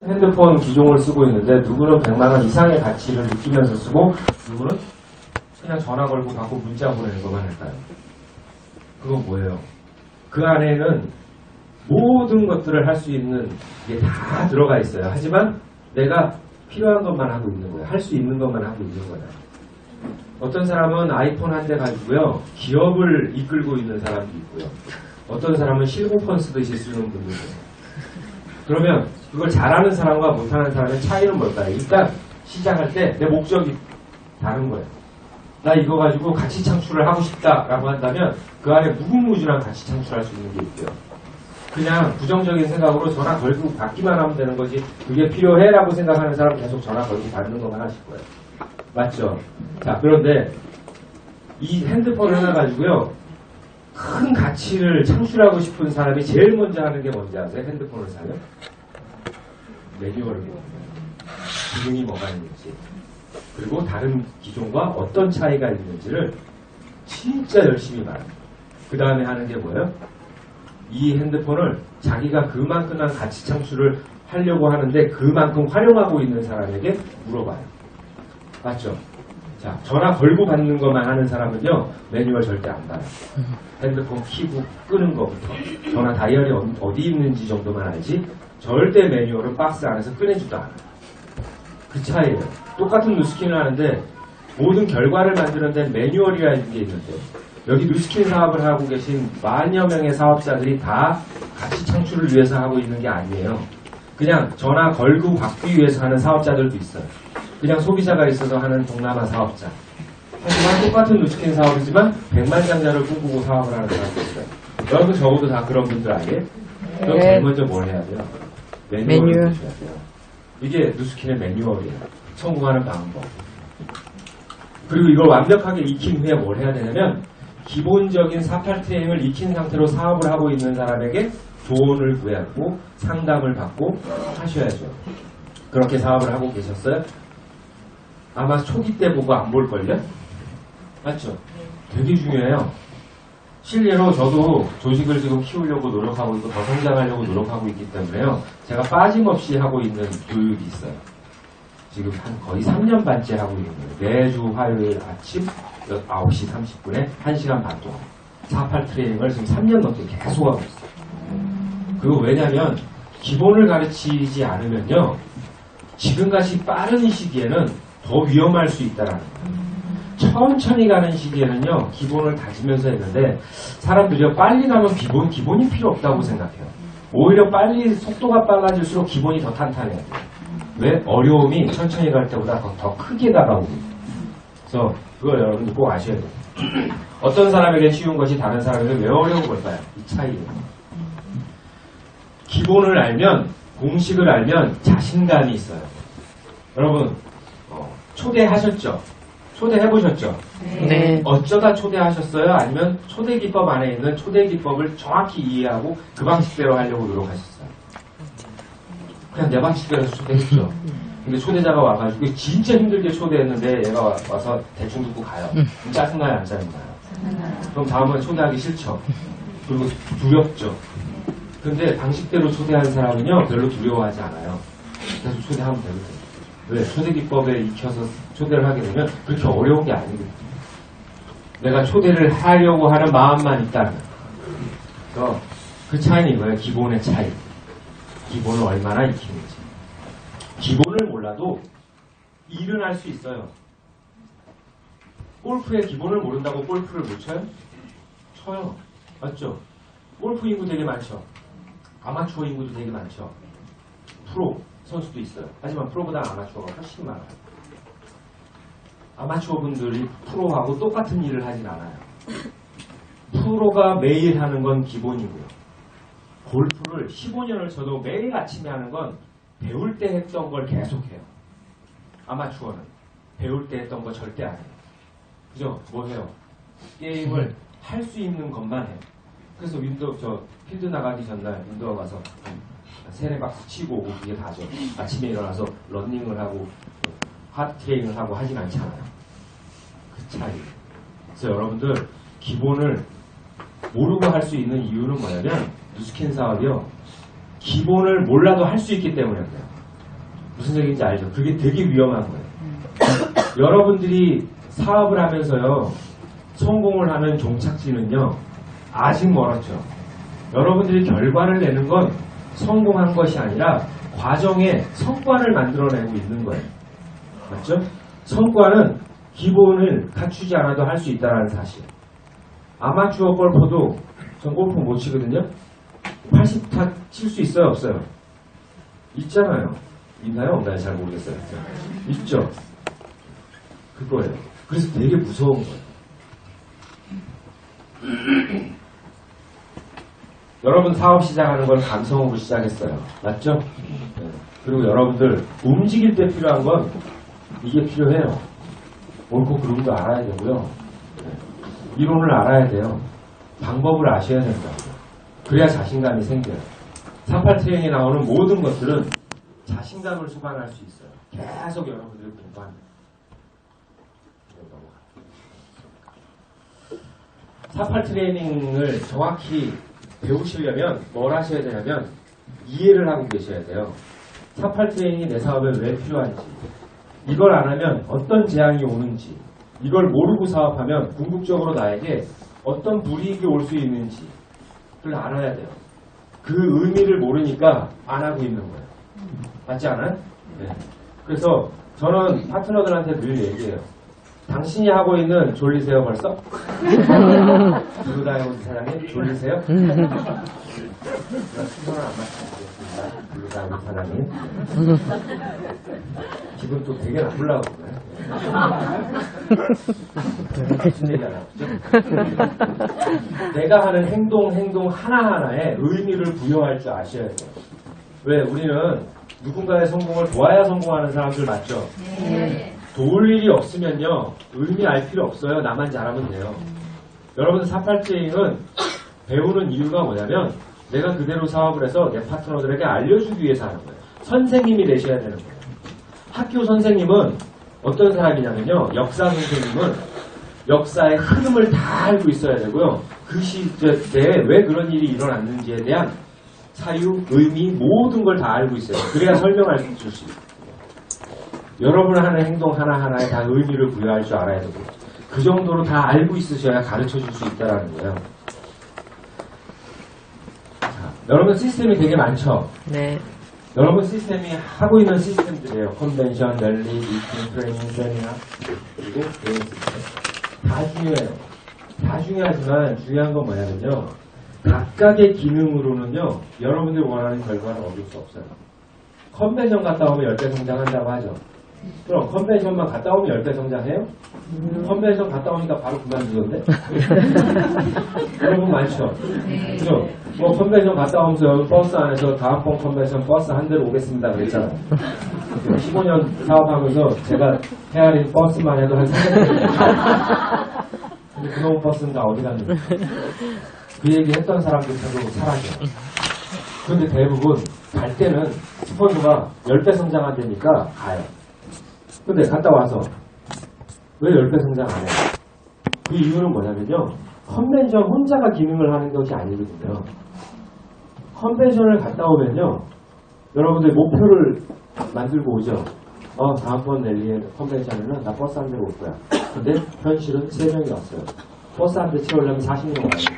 핸드폰 기종을 쓰고 있는데 누구는 100만 원 이상의 가치를 느끼면서 쓰고 누구는 그냥 전화 걸고 받고 문자 보내는 것만 할까요? 그건 뭐예요? 그 안에는 모든 것들을 할 수 있는 게 다 들어가 있어요. 하지만 내가 필요한 것만 하고 있는 거예요. 할 수 있는 것만 하고 있는 거예요. 어떤 사람은 아이폰 한 대 가지고요. 기업을 이끌고 있는 사람도 있고요. 어떤 사람은 실고폰 쓰듯이 쓰는 분도 있어요. 그러면 그걸 잘하는 사람과 못하는 사람의 차이는 뭘까요? 일단 시작할 때 내 목적이 다른 거예요. 나 이거 가지고 가치 창출을 하고 싶다라고 한다면 그 안에 무궁무진한 가치 창출할 수 있는 게 있고요. 그냥 부정적인 생각으로 전화 걸고 받기만 하면 되는 거지 그게 필요해라고 생각하는 사람은 계속 전화 걸고 받는 것만 하실 거예요. 맞죠? 자, 그런데 이 핸드폰 하나 가지고요. 큰 가치를 창출하고 싶은 사람이 제일 먼저 하는 게 뭔지 아세요? 핸드폰을 사면? 매뉴얼을 보는 기능이 뭐가 있는지 그리고 다른 기종과 어떤 차이가 있는지를 진짜 열심히 봐요. 그 다음에 하는 게 뭐예요? 이 핸드폰을 자기가 그만큼만 가치 창출을 하려고 하는데 그만큼 활용하고 있는 사람에게 물어봐요. 맞죠? 자, 전화 걸고 받는 것만 하는 사람은요, 매뉴얼 절대 안 봐요. 핸드폰 키고 끄는 것부터, 전화 다이얼이 어디 있는지 정도만 알지, 절대 매뉴얼은 박스 안에서 꺼내지도 않아요. 그 차이예요. 똑같은 누스킨을 하는데, 모든 결과를 만드는 데는 매뉴얼이라는 게 있는데, 여기 누스킨 사업을 하고 계신 만여 명의 사업자들이 다 가치 창출을 위해서 하고 있는 게 아니에요. 그냥 전화 걸고 받기 위해서 하는 사업자들도 있어요. 그냥 소비자가 있어서 하는 동남아 사업자. 하지만 똑같은 누스킨 사업이지만 100만 장자를 꿈꾸고 사업을 하는 사람도 있어요. 여러분 적어도 다 그런 분들 아니에요? 그럼 제일 먼저 뭘 해야 돼요? 매뉴얼을 보셔야 돼요. 이게 누스킨의 매뉴얼이에요. 성공하는 방법. 그리고 이걸 완벽하게 익힌 후에 뭘 해야 되냐면 기본적인 48트레이닝을 익힌 상태로 사업을 하고 있는 사람에게 조언을 구하고 상담을 받고 하셔야죠. 그렇게 사업을 하고 계셨어요? 아마 초기 때 보고 안 볼걸요? 맞죠? 되게 중요해요. 실례로 저도 조직을 지금 키우려고 노력하고 있고 더 성장하려고 노력하고 있기 때문에요. 제가 빠짐없이 하고 있는 교육이 있어요. 지금 거의 3년 반째 하고 있는 거예요. 매주 화요일 아침 9시 30분에 1시간 반 동안 48 트레이닝을 지금 3년 넘게 계속 하고 있어요. 그리고 왜냐면 기본을 가르치지 않으면요. 지금같이 빠른 시기에는 더 위험할 수 있다는 거예요. 천천히 가는 시기에는요. 기본을 다지면서 했는데 사람들이 빨리 가면 기본이 필요 없다고 생각해요. 오히려 빨리 속도가 빨라질수록 기본이 더 탄탄해요. 왜? 어려움이 천천히 갈 때보다 더 크게 다가오고. 그래서 그걸 여러분들 꼭 아셔야 돼요. 어떤 사람에게 쉬운 것이 다른 사람에게 왜 어려운 걸까요? 이 차이예요. 기본을 알면, 공식을 알면 자신감이 있어요. 여러분 초대하셨죠? 초대해보셨죠? 네. 어쩌다 초대하셨어요? 아니면 초대 기법 안에 있는 초대 기법을 정확히 이해하고 그 방식대로 하려고 노력하셨어요? 그냥 내 방식대로 초대했죠. 근데 초대자가 와가지고 진짜 힘들게 초대했는데 얘가 와서 대충 듣고 가요. 짜증나요? 안 짜증나요? 그럼 다음은 초대하기 싫죠. 그리고 두렵죠. 근데 방식대로 초대하는 사람은요 별로 두려워하지 않아요. 계속 초대하면 되거든요. 왜? 초대 기법에 익혀서 초대를 하게 되면 그렇게 어려운 게 아니거든요. 내가 초대를 하려고 하는 마음만 있다면. 그래서 그 차이는 이거예요. 기본의 차이. 기본을 얼마나 익히는지. 기본을 몰라도 일은 할 수 있어요. 골프의 기본을 모른다고 골프를 못 쳐요? 쳐요. 맞죠? 골프 인구 되게 많죠. 아마추어 인구도 되게 많죠. 프로 선수도 있어요. 하지만 프로보다 아마추어가 훨씬 많아요. 아마추어 분들이 프로하고 똑같은 일을 하진 않아요. 프로가 매일 하는 건 기본이고요. 골프를 15년을 쳐도 매일 아침에 하는 건 배울 때 했던 걸 계속해요. 아마추어는 배울 때 했던 거 절대 안 해요. 그죠? 뭐 해요? 게임을 할 수 있는 것만 해요. 그래서 필드 나가기 전날 윈도우 가서 세네 박스 치고 오고 그게 다죠. 아침에 일어나서 러닝을 하고 하드 트레이닝을 하고 하진 않잖아요. 그 차이. 그래서 여러분들 기본을 모르고 할 수 있는 이유는 뭐냐면 누스킨 사업이요. 기본을 몰라도 할 수 있기 때문에 그래요. 무슨 얘기인지 알죠? 그게 되게 위험한 거예요. 여러분들이 사업을 하면서요, 성공을 하는 종착지는요, 아직 멀었죠. 여러분들이 결과를 내는 건 성공한 것이 아니라 과정에 성과를 만들어내고 있는 거예요. 맞죠? 성과는 기본을 갖추지 않아도 할 수 있다는 사실. 아마추어 골퍼도 전 골프 못 치거든요. 80타 칠 수 있어요, 없어요? 있잖아요. 있나요, 없나요? 잘 모르겠어요. 있죠. 그거예요. 그래서 되게 무서운 거예요. 여러분 사업 시작하는 건 감성으로 시작했어요. 맞죠? 네. 그리고 여러분들 움직일 때 필요한 건 이게 필요해요. 옳고 그름도 알아야 되고요. 네. 이론을 알아야 돼요. 방법을 아셔야 된다고요. 그래야 자신감이 생겨요. 38 트레이닝에 나오는 모든 것들은 자신감을 수반할 수 있어요. 계속 여러분들이 공부합니다. 38 트레이닝을 정확히 배우시려면 뭘 하셔야 되냐면 이해를 하고 계셔야 돼요. 38 트레이닝이 내 사업에 왜 필요한지, 이걸 안 하면 어떤 재앙이 오는지, 이걸 모르고 사업하면 궁극적으로 나에게 어떤 불이익이 올 수 있는지 그걸 알아야 돼요. 그 의미를 모르니까 안 하고 있는 거예요. 맞지 않아요? 네. 그래서 저는 파트너들한테 늘 얘기해요. 당신이 하고 있는 졸리세요 벌써? 블루다이몬드 사장님 졸리세요? 제가 수선을 안 맞춰드리겠습니다. 블루다이몬드 사장님. 기분 또 되게 나쁘려고 그러네. 무슨 얘기 안 하죠? 내가 하는 행동 하나하나에 의미를 부여할 줄 아셔야 돼요. 왜? 우리는 누군가의 성공을 도와야 성공하는 사람들 맞죠? 네. 도울 일이 없으면요, 의미 알 필요 없어요. 나만 잘하면 돼요. 여러분 38 트레이닝은 배우는 이유가 뭐냐면 내가 그대로 사업을 해서 내 파트너들에게 알려주기 위해서 하는 거예요. 선생님이 되셔야 되는 거예요. 학교 선생님은 어떤 사람이냐면요, 역사 선생님은 역사의 흐름을 다 알고 있어야 되고요. 그 시대에 왜 그런 일이 일어났는지에 대한 사유, 의미, 모든 걸 다 알고 있어요. 그래야 설명할 수 있어요. 여러분 하는 행동 하나하나에 다 의미를 부여할 줄 알아야 되고, 그 정도로 다 알고 있으셔야 가르쳐 줄 수 있다는 거예요. 자, 여러분 시스템이 되게 많죠? 네. 여러분 시스템이 하고 있는 시스템들이에요. 컨벤션, 랠리, 미팅, 트레이닝, 세미나, 그리고 개인 시스템. 다 중요해요. 다 중요하지만 중요한 건 뭐냐면요, 각각의 기능으로는요, 여러분들이 원하는 결과를 얻을 수 없어요. 컨벤션 갔다 오면 10배 성장한다고 하죠. 그럼 컨벤션만 갔다 오면 10배 성장해요? 컨벤션 갔다 오니까 바로 그만두던데? 여러분 많죠? 그죠? 뭐 컨벤션 갔다 오면서 버스 안에서 다음번 컨벤션 버스 한 대로 오겠습니다 그랬잖아요. 15년 사업하면서 제가 헤아린 버스만 해도 한 300대. 근데 그놈 버스는 다 어디 갔는지. 그 얘기 했던 사람들도 사라져요. 그런데 대부분 갈 때는 스폰서가 10배 성장한다니까 가요. 근데 갔다 와서 왜 10배 성장 안 해요? 그 이유는 뭐냐면요, 컨벤션 혼자가 기능을 하는 것이 아니거든요. 컨벤션을 갔다 오면요, 여러분들 목표를 만들고 오죠. 다음번 랠리에 컨벤션에는 나 버스 한 대로 올 거야. 근데 현실은 3명이 왔어요. 버스 한 대 채우려면 40명 와요.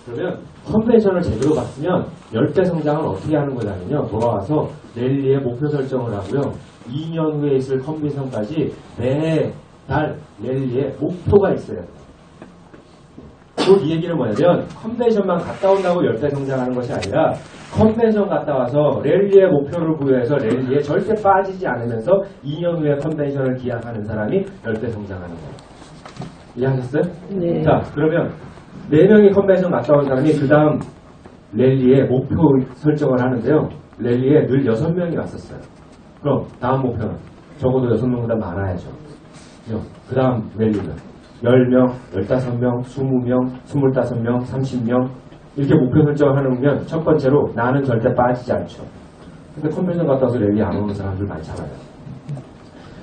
그러면 컨벤션을 제대로 봤으면 10배 성장을 어떻게 하는 거냐면요, 돌아와서 랠리에 목표 설정을 하고요, 2년 후에 있을 컨벤션까지 매달 랠리에 목표가 있어요. 곧 이 얘기는 뭐냐면 컨벤션만 갔다 온다고 10배 성장하는 것이 아니라 컨벤션 갔다 와서 랠리에 목표를 부여해서 랠리에 절대 빠지지 않으면서 2년 후에 컨벤션을 기약하는 사람이 10배 성장하는 거예요. 이해하셨어요? 네. 자, 그러면 4명이 컨벤션 갔다 온 사람이 그 다음 랠리에 목표 설정을 하는데요, 랠리에 늘 6명이 왔었어요. 그럼 다음 목표는 적어도 6명보다 많아야죠. 그 다음 랠리는 10명, 15명, 20명, 25명, 30명 이렇게 목표 설정을 하면 첫 번째로 나는 절대 빠지지 않죠. 근데 컨벤션 갔다 와서 랠리 안 오는 사람들 많잖아요.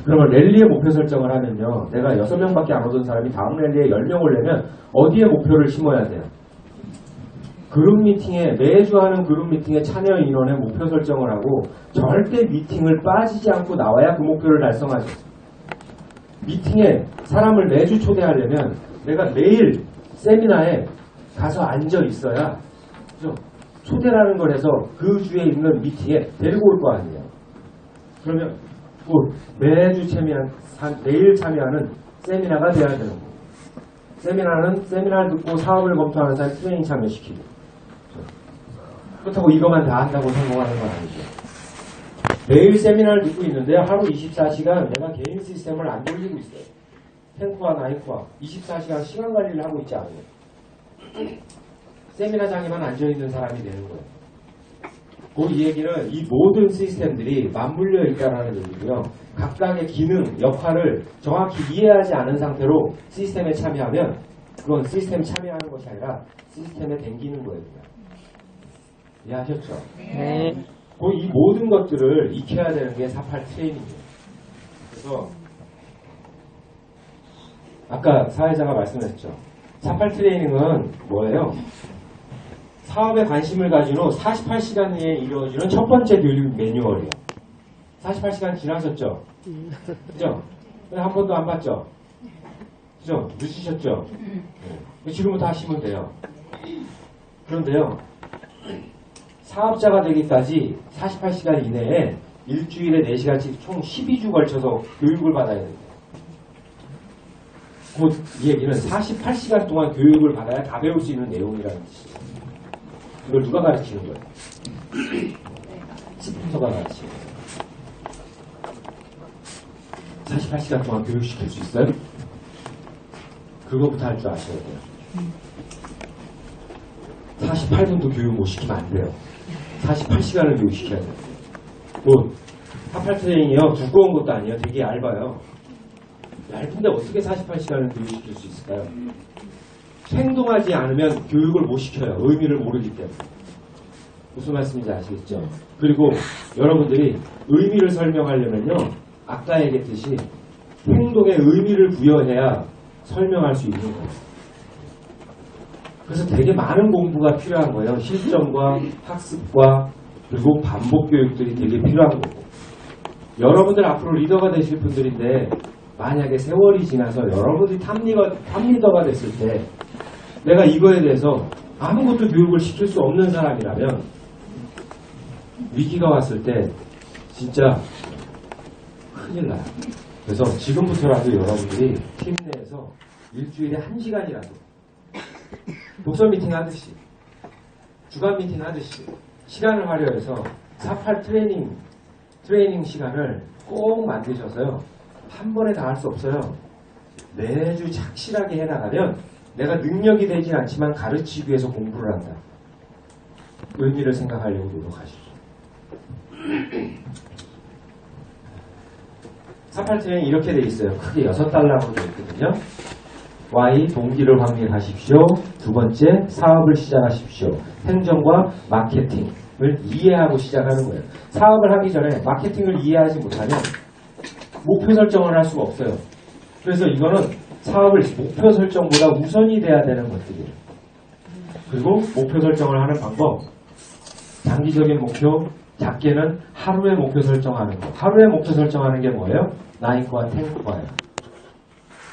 그러면 랠리에 목표 설정을 하면요, 내가 6명밖에 안 오던 사람이 다음 랠리에 10명 오려면 어디에 목표를 심어야 돼요? 그룹 미팅에 매주 하는 그룹 미팅에 참여 인원의 목표 설정을 하고 절대 미팅을 빠지지 않고 나와야 그 목표를 달성하죠. 미팅에 사람을 매주 초대하려면 내가 매일 세미나에 가서 앉아 있어야 그죠? 초대라는 걸 해서 그 주에 있는 미팅에 데리고 올 거 아니에요. 그러면 매주 매일 참여하는 세미나가 돼야 되는 거예요. 세미나를 듣고 사업을 검토하는 사람 트레이닝 참여시키고. 그렇다고 이것만 다 한다고 성공하는 건 아니죠. 매일 세미나를 듣고 있는데 하루 24시간 내가 개인 시스템을 안 돌리고 있어요. 10코어, 9코어 24시간 시간 관리를 하고 있지 않아요. 세미나장에만 앉아있는 사람이 되는 거예요. 이 얘기는 이 모든 시스템들이 맞물려 있다는 얘기고요. 각각의 기능, 역할을 정확히 이해하지 않은 상태로 시스템에 참여하면 그건 시스템에 참여하는 것이 아니라 시스템에 댕기는 거예요. 이해하셨죠? 네. 이 모든 것들을 익혀야 되는 게 48 트레이닝이에요. 그래서 아까 사회자가 말씀했죠. 48 트레이닝은 뭐예요? 사업에 관심을 가진 후 48시간 내에 이루어지는 첫 번째 교육 매뉴얼이에요. 48시간 지나셨죠? 그죠? 한 번도 안 봤죠? 그죠? 늦으셨죠? 네. 지금부터 하시면 돼요. 그런데요, 사업자가 되기까지 48시간 이내에 일주일에 4시간씩 총 12주 걸쳐서 교육을 받아야 됩니다. 곧 이 얘기는 48시간 동안 교육을 받아야 다 배울 수 있는 내용이라는 뜻이에요. 이걸 누가 가르치는 거예요? 스폰서가 가르치는 거예요. 48시간 동안 교육시킬 수 있어요? 그거부터 할 줄 아셔야 돼요. 48분도 교육 못 시키면 안 돼요. 48시간을 교육시켜야 돼요. 48 트레이닝이요. 두꺼운 것도 아니에요. 되게 얇아요. 얇은데 어떻게 48시간을 교육시킬 수 있을까요? 행동하지 않으면 교육을 못 시켜요. 의미를 모르기 때문에. 무슨 말씀인지 아시겠죠? 그리고 여러분들이 의미를 설명하려면요. 아까 얘기했듯이 행동에 의미를 부여해야 설명할 수 있는 거예요. 그래서 되게 많은 공부가 필요한 거예요. 실전과 학습과 그리고 반복 교육들이 되게 필요한 거고. 여러분들 앞으로 리더가 되실 분들인데 만약에 세월이 지나서 여러분들이 탑리더가 됐을 때 내가 이거에 대해서 아무것도 교육을 시킬 수 없는 사람이라면 위기가 왔을 때 진짜 큰일 나요. 그래서 지금부터라도 여러분들이 팀 내에서 일주일에 1시간이라도 독서 미팅 하듯이 주간 미팅 하듯이 시간을 활용해서 48 트레이닝 시간을 꼭 만드셔서요. 한 번에 다 할 수 없어요. 매주 착실하게 해나가면 내가 능력이 되진 않지만 가르치기 위해서 공부를 한다. 의미를 생각하려고 노력하시죠. 48 트레이닝 이렇게 돼 있어요. 크게 6달러로 되어 있거든요. Y. 동기를 확립하십시오. 두 번째, 사업을 시작하십시오. 행정과 마케팅을 이해하고 시작하는 거예요. 사업을 하기 전에 마케팅을 이해하지 못하면 목표 설정을 할 수가 없어요. 그래서 이거는 사업을 목표 설정보다 우선이 돼야 되는 것들이에요. 그리고 목표 설정을 하는 방법, 장기적인 목표, 작게는 하루의 목표 설정하는 거. 하루의 목표 설정하는 게 뭐예요? 9코어, 10코어예요.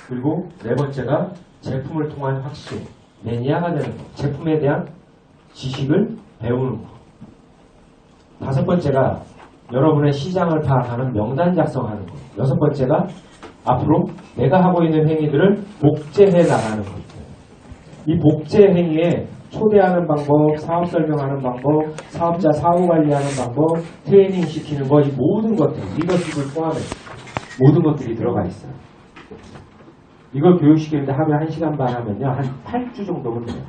그리고 네 번째가 제품을 통한 확신, 매니아가 되는 거. 제품에 대한 지식을 배우는 거. 다섯 번째가 여러분의 시장을 파악하는 명단 작성하는 거. 여섯 번째가 앞으로 내가 하고 있는 행위들을 복제해 나가는 거. 이 복제 행위에 초대하는 방법, 사업 설명하는 방법, 사업자 사후 관리하는 방법, 트레이닝 시키는 거, 이 모든 것들, 리더십을 포함해 모든 것들이 들어가 있어요. 이걸 교육시키는데 하루에 1시간 반 하면요. 한 8주 정도면 돼요.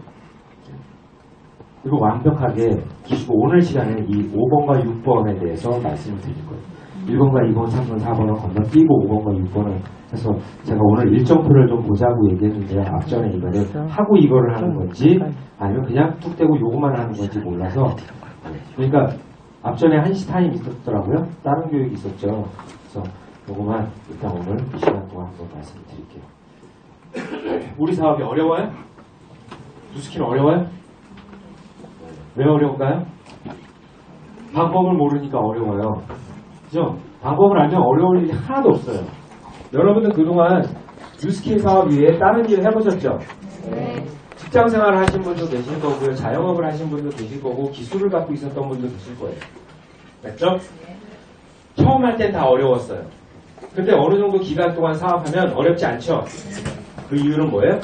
그리고 완벽하게 오늘 시간에 이 5번과 6번에 대해서 말씀을 드릴 거예요. 1번과 2번, 3번, 4번은 건너뛰고 5번과 6번은 해서 제가 오늘 일정표를 좀 보자고 얘기했는데요. 앞전에 이거를 하고 이거를 하는 건지 아니면 그냥 뚝 떼고 요것만 하는 건지 몰라서 그러니까 앞전에 1시 타임 있었더라고요. 다른 교육이 있었죠. 그래서 요것만 일단 오늘 이 시간 동안 한번 말씀드릴게요. 우리 사업이 어려워요? 뉴스키는 어려워요? 왜 어려운가요? 방법을 모르니까 어려워요. 그죠? 방법을 알면 어려울 일이 하나도 없어요. 여러분들 그동안 뉴스킬 사업 위에 다른 일을 해보셨죠? 네. 직장 생활을 하신 분도 계실 거고요. 자영업을 하신 분도 계실 거고 기술을 갖고 있었던 분도 계실 거예요. 맞죠? 처음 할 땐 다 어려웠어요. 근데 어느 정도 기간 동안 사업하면 어렵지 않죠? 그 이유는 뭐예요?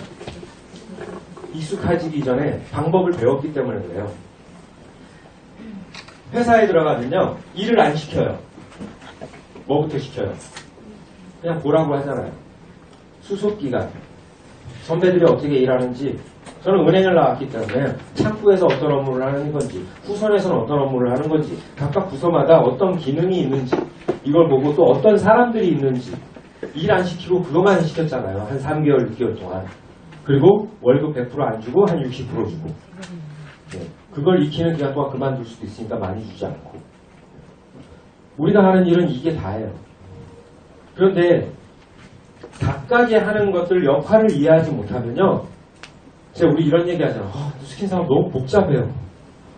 익숙해지기 전에 방법을 배웠기 때문에 그래요. 회사에 들어가면요. 일을 안 시켜요. 뭐부터 시켜요? 그냥 보라고 하잖아요. 수습기간. 선배들이 어떻게 일하는지. 저는 은행을 나왔기 때문에 창구에서 어떤 업무를 하는 건지, 후선에서는 어떤 업무를 하는 건지, 각각 부서마다 어떤 기능이 있는지, 이걸 보고 또 어떤 사람들이 있는지, 일 안 시키고 그것만 시켰잖아요. 한 3개월, 6개월 동안. 그리고 월급 100% 안 주고 한 60% 주고. 네. 그걸 익히는 기간 동안 그만둘 수도 있으니까 많이 주지 않고. 우리가 하는 일은 이게 다예요. 그런데 각각의 하는 것들 역할을 이해하지 못하면요. 제가 우리 이런 얘기 하잖아요. 스킨 사업 너무 복잡해요.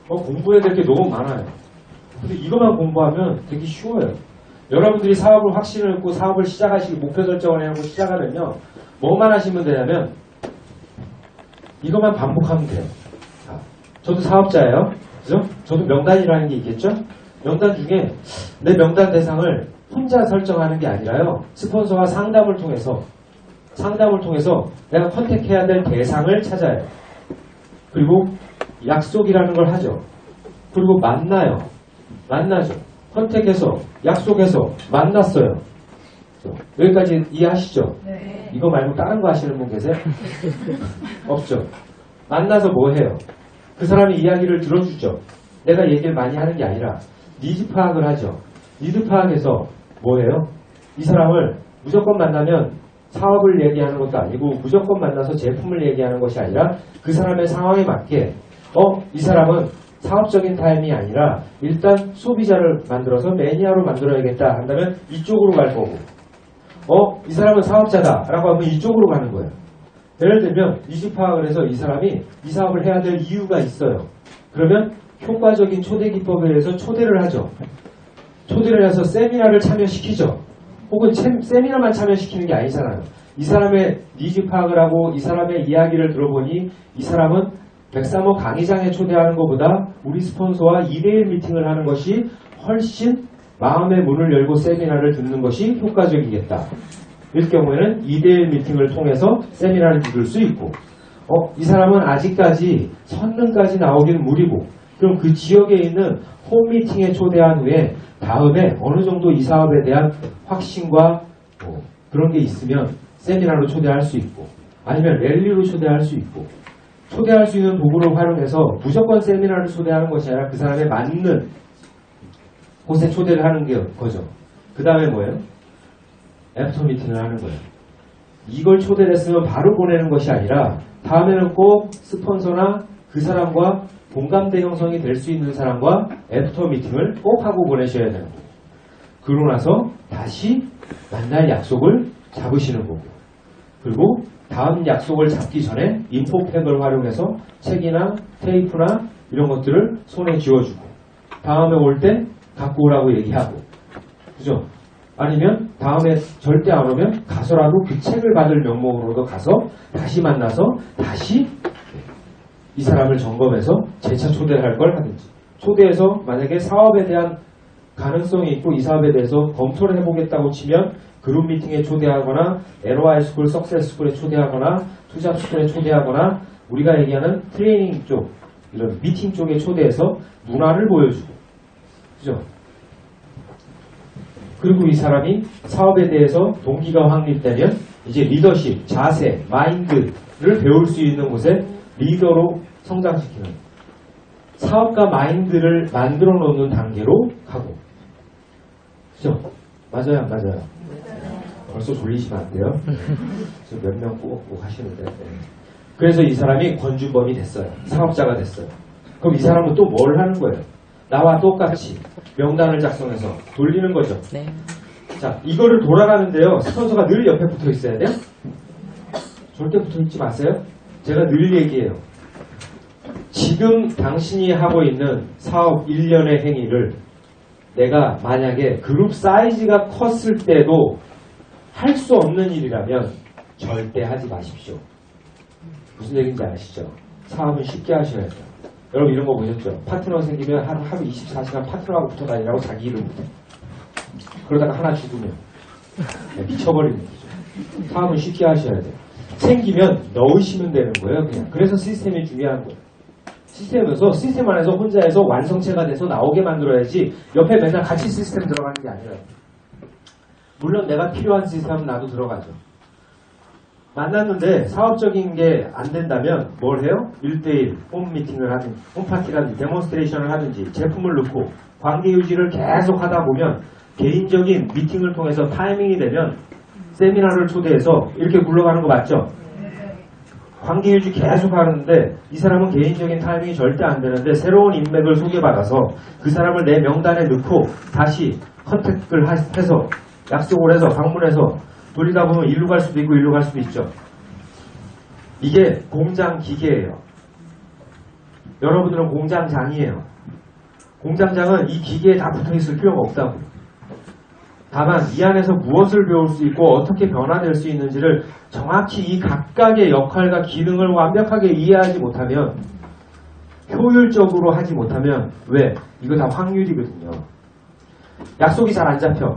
공부해야 될 게 너무 많아요. 근데 이것만 공부하면 되게 쉬워요. 여러분들이 사업을 확신을 갖고 사업을 시작하시고 목표 설정을 해놓고 시작하면요. 뭐만 하시면 되냐면 이것만 반복하면 돼요. 자, 저도 사업자예요. 그죠? 저도 명단이라는 게 있겠죠? 명단 중에 내 명단 대상을 혼자 설정하는 게 아니라요. 스폰서와 상담을 통해서 내가 컨택해야 될 대상을 찾아요. 그리고 약속이라는 걸 하죠. 그리고 만나죠. 컨택해서 약속해서 만났어요. 여기까지 이해하시죠? 네. 이거 말고 다른 거 하시는 분 계세요? 없죠. 만나서 뭐 해요? 그 사람의 이야기를 들어주죠. 내가 얘기를 많이 하는 게 아니라 니즈 파악을 하죠. 니즈 파악해서 뭐 해요? 이 사람을 무조건 만나면 사업을 얘기하는 것도 아니고 무조건 만나서 제품을 얘기하는 것이 아니라 그 사람의 상황에 맞게 이 사람은 사업적인 타임이 아니라 일단 소비자를 만들어서 매니아로 만들어야겠다 한다면 이쪽으로 갈 거고 이 사람은 사업자다 라고 하면 이쪽으로 가는 거예요. 예를 들면 니즈 파악을 해서 이 사람이 이 사업을 해야 될 이유가 있어요. 그러면 효과적인 초대 기법에 의해서 초대를 하죠. 초대를 해서 세미나를 참여시키죠. 혹은 세미나만 참여시키는 게 아니잖아요. 이 사람의 니즈 파악을 하고 이 사람의 이야기를 들어보니 이 사람은 103호 강의장에 초대하는 것보다 우리 스폰서와 2대1 미팅을 하는 것이 훨씬 마음의 문을 열고 세미나를 듣는 것이 효과적이겠다. 이럴 경우에는 2대1 미팅을 통해서 세미나를 들을 수 있고 이 사람은 아직까지 선능까지 나오기는 무리고 그럼 그 지역에 있는 홈미팅에 초대한 후에 다음에 어느 정도 이 사업에 대한 확신과 그런 게 있으면 세미나로 초대할 수 있고 아니면 랠리로 초대할 수 있고 초대할 수 있는 도구를 활용해서 무조건 세미나를 초대하는 것이 아니라 그 사람에 맞는 곳에 초대를 하는 게 거죠. 그 다음에 뭐예요? 애프터 미팅을 하는 거예요. 이걸 초대했으면 바로 보내는 것이 아니라 다음에는 꼭 스폰서나 그 사람과 공감대 형성이 될 수 있는 사람과 애프터 미팅을 꼭 하고 보내셔야 되는 거예요. 그러고 나서 다시 만날 약속을 잡으시는 거고 그리고 다음 약속을 잡기 전에 인포팩을 활용해서 책이나 테이프나 이런 것들을 손에 쥐어주고 다음에 올 때 갖고 오라고 얘기하고 그죠? 아니면 다음에 절대 안 오면 가서라도 그 책을 받을 명목으로도 가서 다시 만나서 다시 이 사람을 점검해서 재차 초대할 걸 하든지 초대해서 만약에 사업에 대한 가능성이 있고 이 사업에 대해서 검토를 해보겠다고 치면 그룹 미팅에 초대하거나 LOI 스쿨, 석세스 스쿨에 초대하거나 투잡 스쿨에 초대하거나 우리가 얘기하는 트레이닝 쪽 이런 미팅 쪽에 초대해서 문화를 보여주고 그죠? 그리고 이 사람이 사업에 대해서 동기가 확립되면 이제 리더십, 자세, 마인드를 배울 수 있는 곳에 리더로 성장시키는 사업가 마인드를 만들어 놓는 단계로 가고 그죠? 맞아요 안 맞아요? 벌써 졸리시면 안 돼요? 몇 명 꼭 하시는데 그래서 이 사람이 권준범이 됐어요. 사업자가 됐어요. 그럼 이 사람은 또 뭘 하는 거예요? 나와 똑같이 명단을 작성해서 돌리는 거죠. 네. 자, 이거를 돌아가는데요. 스폰서가 늘 옆에 붙어 있어야 돼요? 절대 붙어 있지 마세요. 제가 늘 얘기해요. 지금 당신이 하고 있는 사업 1년의 행위를 내가 만약에 그룹 사이즈가 컸을 때도 할 수 없는 일이라면 절대 하지 마십시오. 무슨 얘기인지 아시죠? 사업은 쉽게 하셔야 돼요. 여러분 이런 거 보셨죠? 파트너 생기면 하루 24시간 파트너하고 붙어 다니라고 자기 일을 못해. 그러다가 하나 죽으면 미쳐버리는 거죠. 사업은 쉽게 하셔야 돼요. 생기면 넣으시면 되는 거예요. 그냥. 그래서 시스템이 중요한 거예요. 시스템 안에서 혼자 해서 완성체가 돼서 나오게 만들어야지 옆에 맨날 같이 시스템 들어가는 게 아니라 물론 내가 필요한 시스템은 나도 들어가죠. 만났는데 사업적인 게 안 된다면 뭘 해요? 1대1 홈 미팅을 하든지 홈 파티를 하든지 데몬스트레이션을 하든지 제품을 넣고 관계 유지를 계속 하다 보면 개인적인 미팅을 통해서 타이밍이 되면 세미나를 초대해서 이렇게 굴러가는 거 맞죠? 관계 유지 계속 하는데 이 사람은 개인적인 타이밍이 절대 안 되는데 새로운 인맥을 소개받아서 그 사람을 내 명단에 넣고 다시 컨택을 해서 약속을 해서 방문해서 돌리다 보면 일로 갈 수도 있고 일로 갈 수도 있죠. 이게 공장 기계예요. 여러분들은 공장장이에요. 공장장은 이 기계에 다 붙어있을 필요가 없다고. 다만 이 안에서 무엇을 배울 수 있고 어떻게 변화될 수 있는지를 정확히 이 각각의 역할과 기능을 완벽하게 이해하지 못하면 효율적으로 하지 못하면 왜? 이거 다 확률이거든요. 약속이 잘 안 잡혀.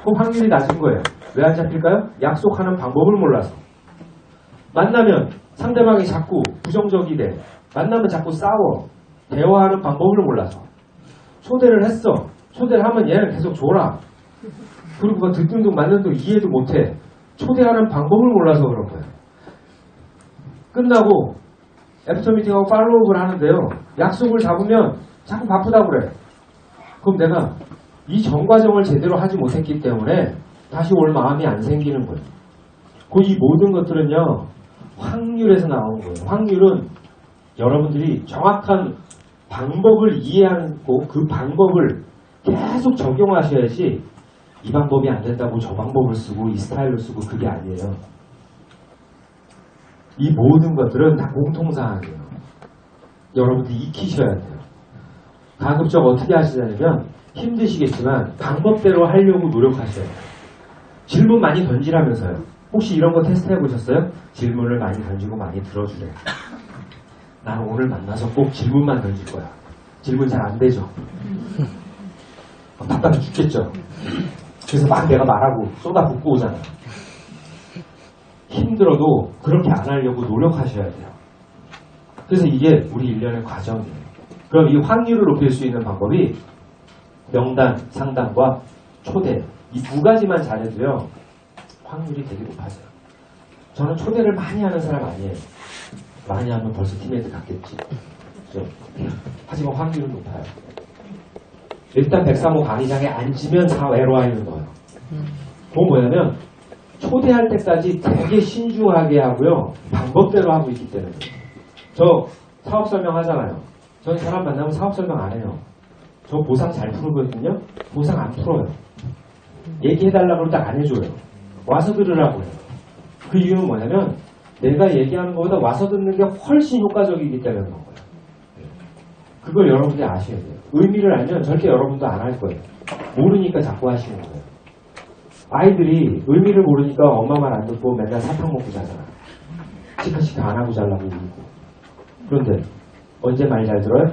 그 확률이 낮은 거예요. 왜 안 잡힐까요? 약속하는 방법을 몰라서. 만나면 상대방이 자꾸 부정적이 돼. 만나면 자꾸 싸워. 대화하는 방법을 몰라서. 초대를 했어. 초대를 하면 얘는 계속 졸아. 그리고 뭐 듣등등 맞는등 이해도 못해. 초대하는 방법을 몰라서 그런 거예요. 끝나고 애프터 미팅하고 팔로우업을 하는데요. 약속을 잡으면 자꾸 바쁘다고 그래. 그럼 내가 이 전 과정을 제대로 하지 못했기 때문에 다시 올 마음이 안 생기는 거예요. 이 모든 것들은요. 확률에서 나오는 거예요. 확률은 여러분들이 정확한 방법을 이해하고 그 방법을 계속 적용하셔야지 이 방법이 안 된다고 저 방법을 쓰고 이 스타일로 쓰고 그게 아니에요. 이 모든 것들은 다 공통사항이에요. 여러분들이 익히셔야 돼요. 가급적 어떻게 하시냐면 힘드시겠지만 방법대로 하려고 노력하셔야 돼요. 질문 많이 던지라면서요. 혹시 이런 거 테스트 해보셨어요? 질문을 많이 던지고 많이 들어주래요. 나는 오늘 만나서 꼭 질문만 던질 거야. 질문 잘 안 되죠? 답답해 죽겠죠? 그래서 막 내가 말하고 쏟아붓고 오잖아. 힘들어도 그렇게 안 하려고 노력하셔야 돼요. 그래서 이게 우리 일련의 과정이에요. 그럼 이 확률을 높일 수 있는 방법이 명단, 상담과 초대 이 두 가지만 잘해도요. 확률이 되게 높아져요. 저는 초대를 많이 하는 사람 아니에요. 많이 하면 벌써 팀에도 갔겠지. 그렇죠? 하지만 확률은 높아요. 일단 103호 강의장에 앉으면 다 외로워 있는 거예요. 그건 뭐냐면 초대할 때까지 되게 신중하게 하고요. 방법대로 하고 있기 때문에. 저 사업 설명 하잖아요. 저는 사람 만나면 사업 설명 안 해요. 저 보상 잘 풀거든요. 보상 안 풀어요. 얘기해달라고 그러다 안 해줘요. 와서 들으라고 해요. 그 이유는 뭐냐면 내가 얘기하는 것보다 와서 듣는 게 훨씬 효과적이기 때문에 그런 거예요. 그걸 여러분들이 아셔야 돼요. 의미를 알면 절대 여러분도 안 할 거예요. 모르니까 자꾸 하시는 거예요. 아이들이 의미를 모르니까 엄마 말 안 듣고 맨날 사탕 먹고 자잖아. 치카치카 안 하고 자려고 울고. 그런데 언제 말 잘 들어요?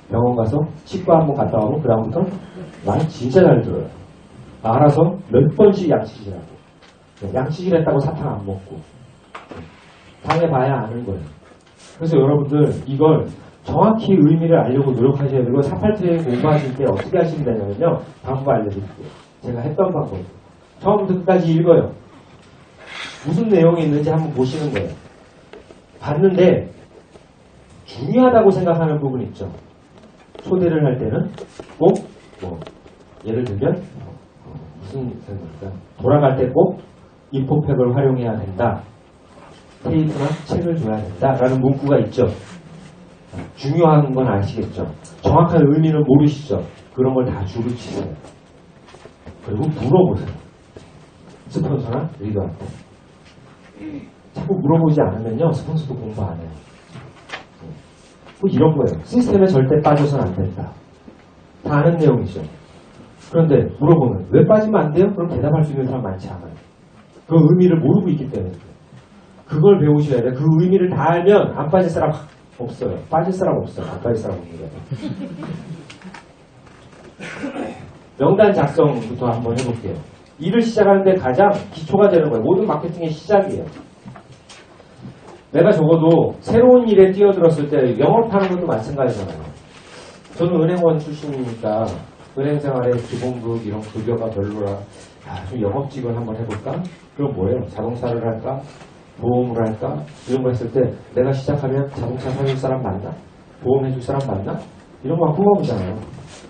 병원 가서 치과 한번 갔다 오면 그 다음부터 말 진짜 잘 들어요. 알아서 몇 번씩 양치질하고. 양치질 했다고 사탕 안 먹고. 당해봐야 아는 거예요. 그래서 여러분들 이걸 정확히 의미를 알려고 노력하셔야 되고 48트레이닝 공부하실 때 어떻게 하시면 되냐면요. 방법 알려드릴게요. 제가 했던 방법. 처음부터 끝까지 읽어요. 무슨 내용이 있는지 한번 보시는 거예요. 봤는데 중요하다고 생각하는 부분 있죠. 초대를 할 때는 꼭 예를 들면 무슨 생각일까? 돌아갈 때 꼭 인포팩을 활용해야 된다. 테이프나 책을 줘야 된다. 라는 문구가 있죠. 중요한 건 아시겠죠? 정확한 의미는 모르시죠? 그런 걸 다 줄을 치세요. 그리고 물어보세요. 스폰서나 리더한테. 자꾸 물어보지 않으면요. 스폰서도 공부 안 해요. 뭐 이런 거예요. 시스템에 절대 빠져서는 안 된다. 다 아는 내용이죠. 그런데 물어보면 왜 빠지면 안 돼요? 그럼 대답할 수 있는 사람 많지 않아요. 그 의미를 모르고 있기 때문에. 그걸 배우셔야 돼요. 그 의미를 다 알면 안 빠질 사람 없어요. 빠질 사람 없어요. 안 빠질 사람 없는 거예요. 명단 작성부터 한번 해볼게요. 일을 시작하는데 가장 기초가 되는 거예요. 모든 마케팅의 시작이에요. 내가 적어도 새로운 일에 뛰어들었을 때 영업하는 것도 마찬가지잖아요. 저는 은행원 출신이니까 은행 생활의 기본급 이런 급여가 별로라. 좀 영업직을 한번 해볼까? 그럼 뭐예요? 자동차를 할까? 보험을 할까? 이런 거 했을 때 내가 시작하면 자동차 사줄 사람 맞나? 보험 해줄 사람 맞나? 이런 거 뽑아보잖아요.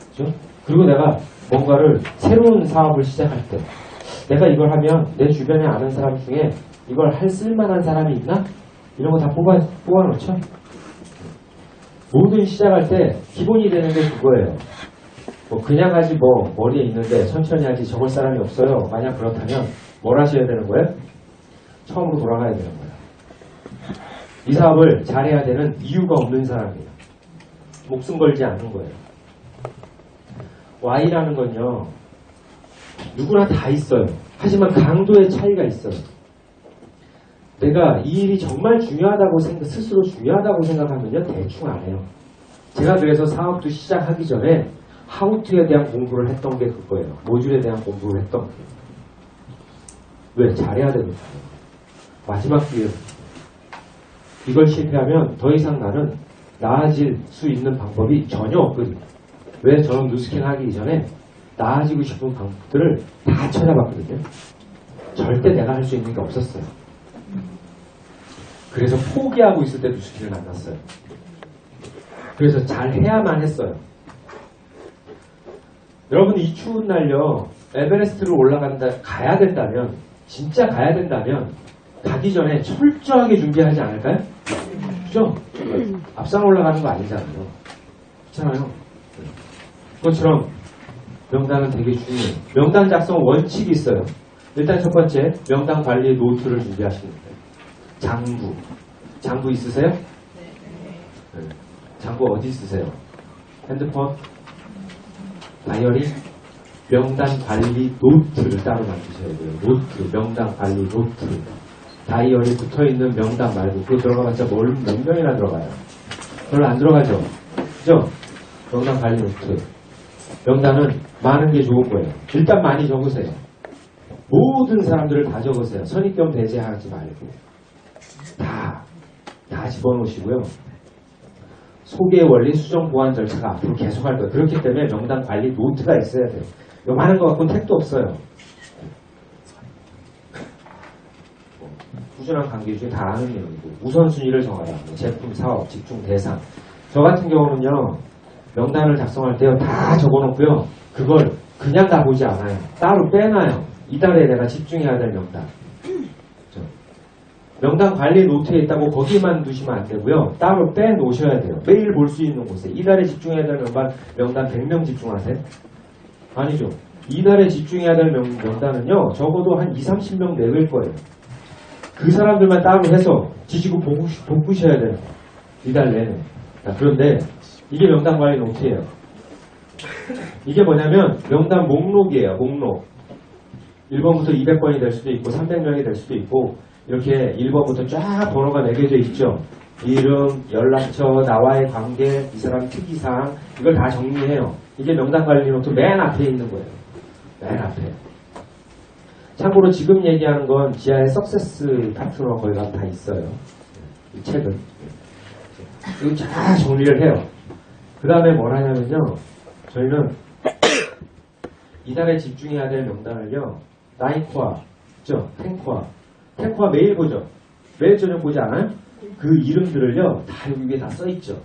그죠? 그리고 내가 뭔가를 새로운 사업을 시작할 때 내가 이걸 하면 내 주변에 아는 사람 중에 이걸 할 쓸만한 사람이 있나? 이런 거 다 뽑아놓죠? 모든 시작할 때 기본이 되는 게 그거예요. 뭐 그냥 하지 뭐 머리에 있는데 천천히 하지 적을 사람이 없어요. 만약 그렇다면 뭘 하셔야 되는 거예요? 처음으로 돌아가야 되는 거예요. 이 사업을 잘해야 되는 이유가 없는 사람이에요. 목숨 걸지 않는 거예요. Y라는 건요. 누구나 다 있어요. 하지만 강도의 차이가 있어요. 내가 이 일이 정말 중요하다고 스스로 중요하다고 생각하면요. 대충 안 해요. 제가 그래서 사업도 시작하기 전에 하우투에 대한 공부를 했던 게 그거예요. 모듈에 대한 공부를 했던 게. 왜? 잘해야 되거든요. 마지막 기회. 이걸 실패하면 더 이상 나는 나아질 수 있는 방법이 전혀 없거든요. 왜? 저는 뉴스캔 하기 이전에 나아지고 싶은 방법들을 다 찾아봤거든요. 절대 내가 할 수 있는 게 없었어요. 그래서 포기하고 있을 때 뉴스캔을 만났어요. 그래서 잘 해야만 했어요. 여러분 이 추운 날요. 에베레스트를 가야 된다면 진짜 가야 된다면 가기 전에 철저하게 준비하지 않을까요? 그죠? 앞산 올라가는 거 아니잖아요. 그렇잖아요. 그것처럼 명단은 되게 중요해요. 명단 작성 원칙이 있어요. 일단 첫 번째, 명단 관리 노트를 준비하시는 거예요. 장부 있으세요? 네. 장부 어디 쓰세요? 핸드폰? 다이어리? 명단 관리 노트를 따로 만드셔야 돼요. 노트, 명단 관리 노트. 다이어리 붙어있는 명단 말고 그거 들어가봤자 몇 명이나 들어가요? 별로 안 들어가죠? 그죠? 명단 관리 노트. 명단은 많은 게 좋은 거예요. 일단 많이 적으세요. 모든 사람들을 다 적으세요. 선입견 배제하지 말고. 다 집어넣으시고요. 소개 원리, 수정, 보완 절차가 앞으로 계속 할 거예요. 그렇기 때문에 명단 관리 노트가 있어야 돼요. 요만한 거 갖고는 택도 없어요. 꾸준한 관계 중에 다 아는 내용이고 우선순위를 정하라. 제품, 사업, 집중, 대상. 저 같은 경우는요. 명단을 작성할 때요. 다 적어놓고요. 그걸 그냥 다 보지 않아요. 따로 빼놔요. 이달에 내가 집중해야 될 명단. 명단 관리 노트에 있다고 거기만 두시면 안 되고요. 따로 빼놓으셔야 돼요. 매일 볼 수 있는 곳에. 이달에 집중해야 될 명단 100명 집중하세요? 아니죠. 이달에 집중해야 될 명단은요. 적어도 한 20, 30명 내외일 거예요. 그 사람들만 따로 해서 지지고 볶으셔야 돼요. 이달 내내. 그런데 이게 명단 관리 노트예요. 이게 뭐냐면 명단 목록이에요. 목록. 1번부터 200번이 될 수도 있고 300명이 될 수도 있고 이렇게 1번부터 쫙 번호가 매겨져 있죠. 이름, 연락처, 나와의 관계, 이 사람 특이사항 이걸 다 정리해요. 이게 명단 관리 노트 맨 앞에 있는 거예요. 맨 앞에. 참고로 지금 얘기하는 건 지하에 석세스 파트너 거기 가면 다 있어요. 이 책은. 이거 쫙 정리를 해요. 그 다음에 뭘 하냐면요. 저희는 이달에 집중해야 될 명단을요. 나이코아, 그죠? 탱코아 매일 보죠? 매일 저녁 보지 않아요? 그 이름들을요. 다 여기 위에 다 써있죠.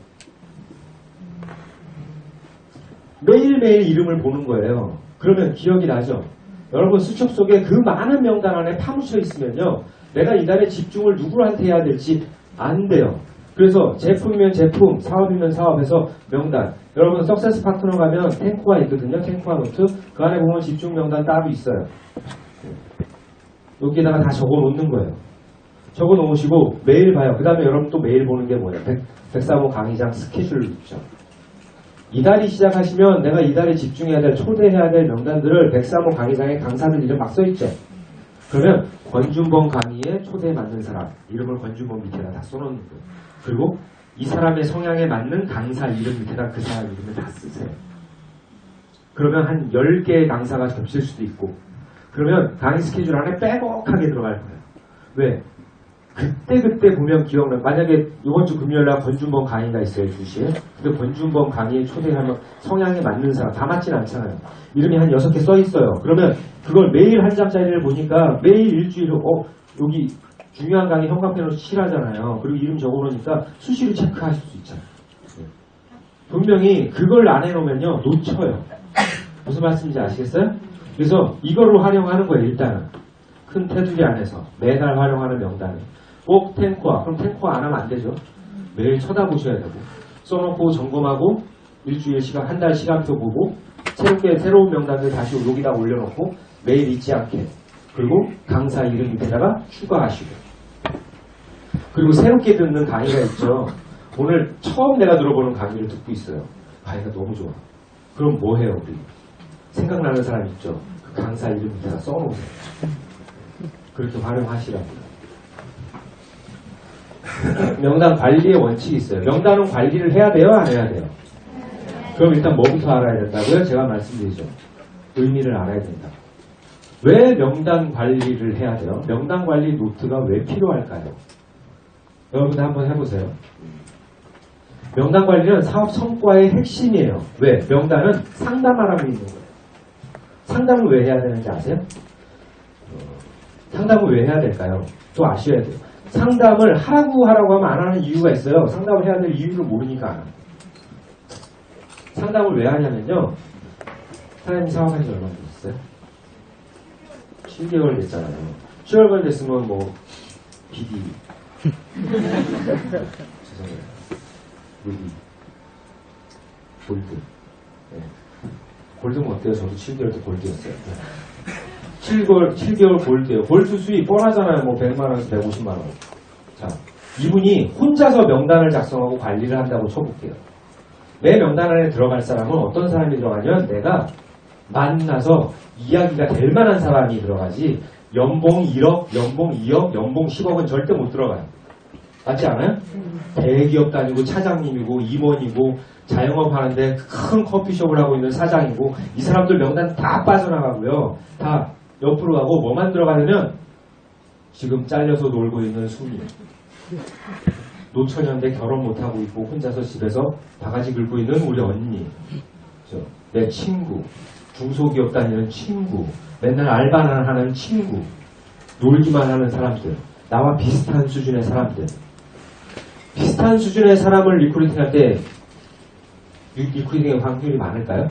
매일매일 이름을 보는 거예요. 그러면 기억이 나죠? 여러분 수첩 속에 그 많은 명단 안에 파묻혀 있으면요. 내가 이달에 집중을 누구한테 해야 될지 안 돼요. 그래서 제품이면 제품, 사업이면 사업에서 명단. 여러분 석세스 파트너 가면 탱코가 있거든요. 탱코아 노트. 그 안에 보면 집중 명단 따로 있어요. 여기다가 다 적어 놓는 거예요. 적어 놓으시고 매일 봐요. 그 다음에 여러분 또 매일 보는 게 뭐예요? 103호 강의장 스케줄을 있죠. 이달이 시작하시면 내가 이달에 집중해야 될, 초대해야 될 명단들을 103호 강의장의 강사들 이름 막 써있죠. 그러면 권준범 강의에 초대에 맞는 사람 이름을 권준범 밑에다 다 써놓는 거예요. 그리고 이 사람의 성향에 맞는 강사 이름 밑에다 그 사람 이름을 다 쓰세요. 그러면 한 10개의 강사가 겹칠 수도 있고, 그러면 강의 스케줄 안에 빼곡하게 들어갈 거예요. 왜? 그때 보면 기억나. 만약에 이번 주 금요일날 권준범 강의가 있어요, 2시에. 근데 권준범 강의에 초대하면 성향에 맞는 사람 다 맞진 않잖아요. 이름이 한 6개 써 있어요. 그러면 그걸 매일 한 장짜리를 보니까 매일 일주일에 여기 중요한 강의 형광펜으로 칠하잖아요. 그리고 이름 적어놓으니까 수시로 체크하실 수 있잖아요. 분명히 그걸 안 해놓으면요 놓쳐요. 무슨 말씀인지 아시겠어요? 그래서 이거로 활용하는 거예요. 일단은 큰 테두리 안에서 매달 활용하는 명단을 꼭 탱코아. 그럼 탱코아 안 하면 안 되죠. 매일 쳐다보셔야 되고 써놓고 점검하고 일주일 시간, 한 달 시간표 보고 새로운 명단들 다시 여기다 올려놓고 매일 잊지 않게, 그리고 강사 이름 밑에다가 추가하시고, 그리고 새롭게 듣는 강의가 있죠. 오늘 처음 내가 들어보는 강의를 듣고 있어요. 강의가 너무 좋아. 그럼 뭐 해요 우리? 생각나는 사람 있죠. 그 강사 이름 밑에다 써놓으세요. 그렇게 활용하시라고요. 명단 관리의 원칙이 있어요. 명단은 관리를 해야 돼요? 안 해야 돼요? 그럼 일단 뭐부터 알아야 된다고요? 제가 말씀드리죠. 의미를 알아야 된다. 왜 명단 관리를 해야 돼요? 명단 관리 노트가 왜 필요할까요? 여러분들 한번 해보세요. 명단 관리는 사업 성과의 핵심이에요. 왜? 명단은 상담하라고 있는 거예요. 상담을 왜 해야 되는지 아세요? 상담을 왜 해야 될까요? 또 아셔야 돼요. 상담을 하라고 하면 안 하는 이유가 있어요. 상담을 해야 될 이유를 모르니까 안 해요. 상담을 왜 하냐면요. 사장님 사업한 지 얼마나 됐어요? 7개월 됐잖아요. 7개월 됐으면 뭐 BD 죄송해요. 루비 골드. 네. 골드면 어때요? 저도 7개월 때 골드였어요. 네. 7개월 골드예요. 골드 수익 뻔하잖아요. 뭐 100만원에서 150만원. 자, 이분이 혼자서 명단을 작성하고 관리를 한다고 쳐볼게요. 내 명단 안에 들어갈 사람은 어떤 사람이 들어가냐면 내가 만나서 이야기가 될 만한 사람이 들어가지, 연봉 1억, 연봉 2억, 연봉 10억은 절대 못 들어가요. 맞지 않아요? 대기업 다니고 차장님이고 임원이고 자영업 하는데 큰 커피숍을 하고 있는 사장이고, 이 사람들 명단 다 빠져나가고요. 다 옆으로 가고 뭐만 들어가냐면 지금 잘려서 놀고 있는 수미, 노처녀인데 결혼 못하고 있고 혼자서 집에서 바가지 긁고 있는 우리 언니, 내 친구, 중소기업 다니는 친구, 맨날 알바나 하는 친구, 놀기만 하는 사람들, 나와 비슷한 수준의 사람들. 비슷한 수준의 사람을 리크루팅할 때 리크루팅의 확률이 많을까요?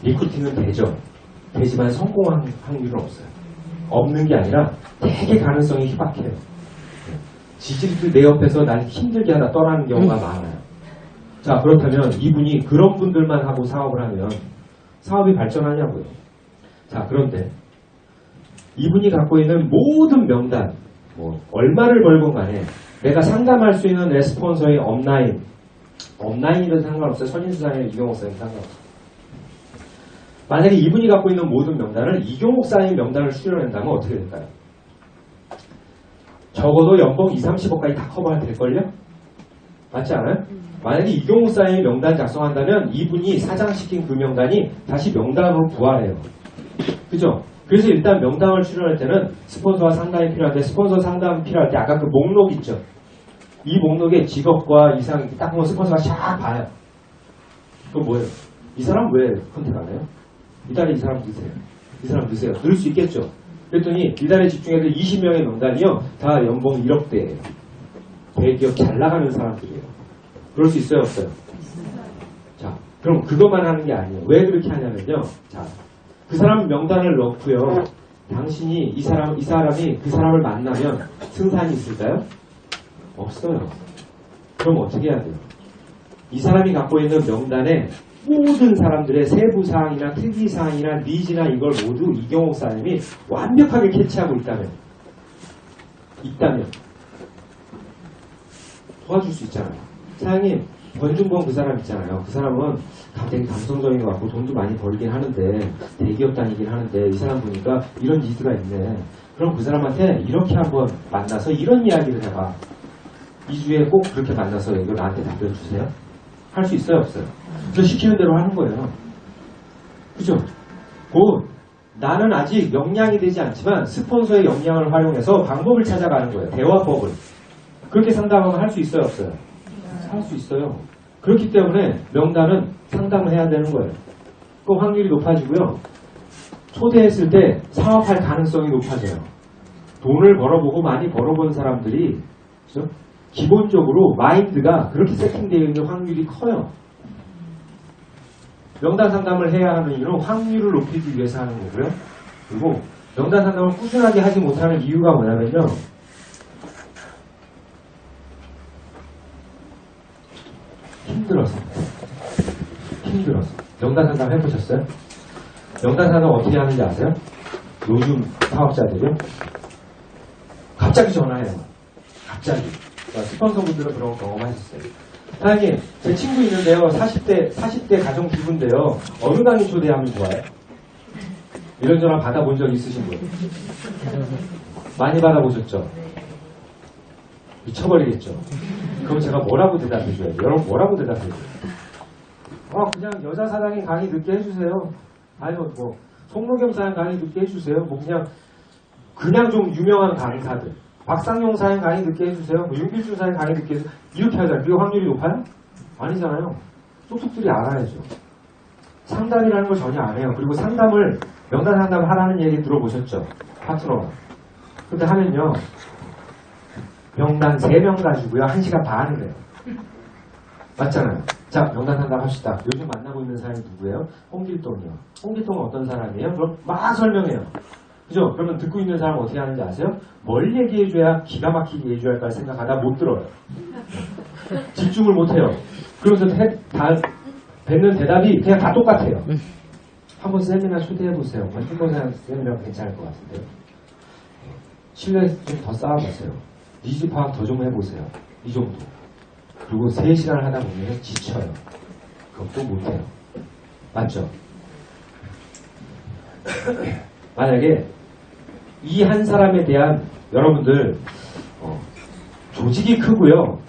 리크루팅은 되죠. 되지만 성공한 확률은 없어요. 없는 게 아니라 되게 가능성이 희박해요. 지질들 내 옆에서 날 힘들게 하다 떠나는 경우가 많아요. 자, 그렇다면 이분이 그런 분들만 하고 사업을 하면 사업이 발전하냐고요. 자, 그런데 이분이 갖고 있는 모든 명단, 뭐 얼마를 벌건 간에 내가 상담할 수 있는 내 스폰서의 업라인이든 상관없어요. 선인수상의 이경옥 사님 상관없어요. 만약에 이분이 갖고 있는 모든 명단을 이경옥 사님 명단을 수령한다면 어떻게 될까요? 적어도 연봉 20, 30억까지 다 커버가 될걸요? 맞지 않아요? 만약에 이경옥 사님이 명단 작성한다면 이분이 사장시킨 그 명단이 다시 명단으로 부활해요. 그죠? 그래서 일단 명단을 출연할 때는 스폰서와 상담이 필요한데, 스폰서 상담이 필요할 때 아까 그 목록 있죠? 이 목록에 직업과 이상 딱 보면 스폰서가 샥 봐요. 그건 뭐예요? 이 사람 왜 컨택 안 해요? 이달에 이 사람 넣으세요. 이 사람 넣으세요. 넣을 수 있겠죠? 그랬더니 이달에 집중해서 20명의 명단이요. 다 연봉 1억대예요. 대기업 잘 나가는 사람들이에요. 그럴 수 있어요? 없어요? 자, 그럼 그것만 하는 게 아니에요. 왜 그렇게 하냐면요. 자, 그 사람 명단을 넣고요. 당신이 이 사람이 그 사람을 만나면 승산이 있을까요? 없어요. 그럼 어떻게 해야 돼요? 이 사람이 갖고 있는 명단에 모든 사람들의 세부사항이나 특이사항이나 니즈나 이걸 모두 이경옥 사님이 완벽하게 캐치하고 있다면 있다면 도와줄 수 있잖아요. 사장님, 권중범 그 사람 있잖아요. 그 사람은 되게 감성적인 것 같고 돈도 많이 벌긴 하는데 대기업 다니긴 하는데 이 사람 보니까 이런 니드가 있네. 그럼 그 사람한테 이렇게 한번 만나서 이런 이야기를 해봐. 2주에 꼭 그렇게 만나서 이거 나한테 답변 주세요. 할 수 있어요, 없어요? 저 시키는 대로 하는 거예요. 그죠? 곧 나는 아직 역량이 되지 않지만 스폰서의 역량을 활용해서 방법을 찾아가는 거예요. 대화법을. 그렇게 상담하면 할 수 있어요, 없어요? 할 수 있어요. 그렇기 때문에 명단은 상담을 해야 되는 거예요. 그 확률이 높아지고요. 초대했을 때 사업할 가능성이 높아져요. 돈을 벌어보고 많이 벌어본 사람들이 그렇죠? 기본적으로 마인드가 그렇게 세팅되어 있는 확률이 커요. 명단 상담을 해야 하는 이유는 확률을 높이기 위해서 하는 거고요. 그리고 명단 상담을 꾸준하게 하지 못하는 이유가 뭐냐면요. 힘들어서. 명단 상담 해보셨어요? 명단 상담 어떻게 하는지 아세요? 요즘 사업자들이요. 갑자기 전화해요. 갑자기. 스폰서분들은 그런 경험하셨어요. 사장님, 제 친구 있는데요. 40대 가정 주부인데요. 어느 강의 초대하면 좋아요? 이런 전화 받아본 적 있으신 분? 많이 받아보셨죠? 미쳐버리겠죠. 그럼 제가 뭐라고 대답해줘야죠? 여러분 뭐라고 대답해줘요? 그냥 여자 사장님 강의 듣게 해주세요. 아니면 뭐 송로겸 사장 강의 듣게 해주세요. 뭐 그냥 좀 유명한 강사들. 박상용 사장 강의 듣게 해주세요. 뭐 윤필준 사장 강의 듣게 해주세요. 이렇게 하잖아요. 그리고 확률이 높아요? 아니잖아요. 쏙쏙들이 알아야죠. 상담이라는 걸 전혀 안 해요. 그리고 명단 상담을 하라는 얘기 들어보셨죠? 파트너. 근데 하면요. 명단 3명 가지고요. 1시간 반을 해요. 맞잖아요. 자, 명단 상담 합시다. 요즘 만나고 있는 사람이 누구예요? 홍길동이요. 홍길동은 어떤 사람이에요? 그럼 막 설명해요. 그죠? 그러면 듣고 있는 사람 어떻게 하는지 아세요? 뭘 얘기해줘야 기가 막히게 얘기해줘야 할까 생각하다 못 들어요. 집중을 못 해요. 그러면서 뱉는 대답이 그냥 다 똑같아요. 한번 세미나 초대해보세요. 권중범 세미나 괜찮을 것 같은데요. 신뢰 좀 더 쌓아보세요. 니즈 파악 더 좀 해보세요. 이 정도. 그리고 3시간을 하다 보면 지쳐요. 그것도 못해요. 맞죠? 만약에 이 한 사람에 대한 여러분들 조직이 크고요.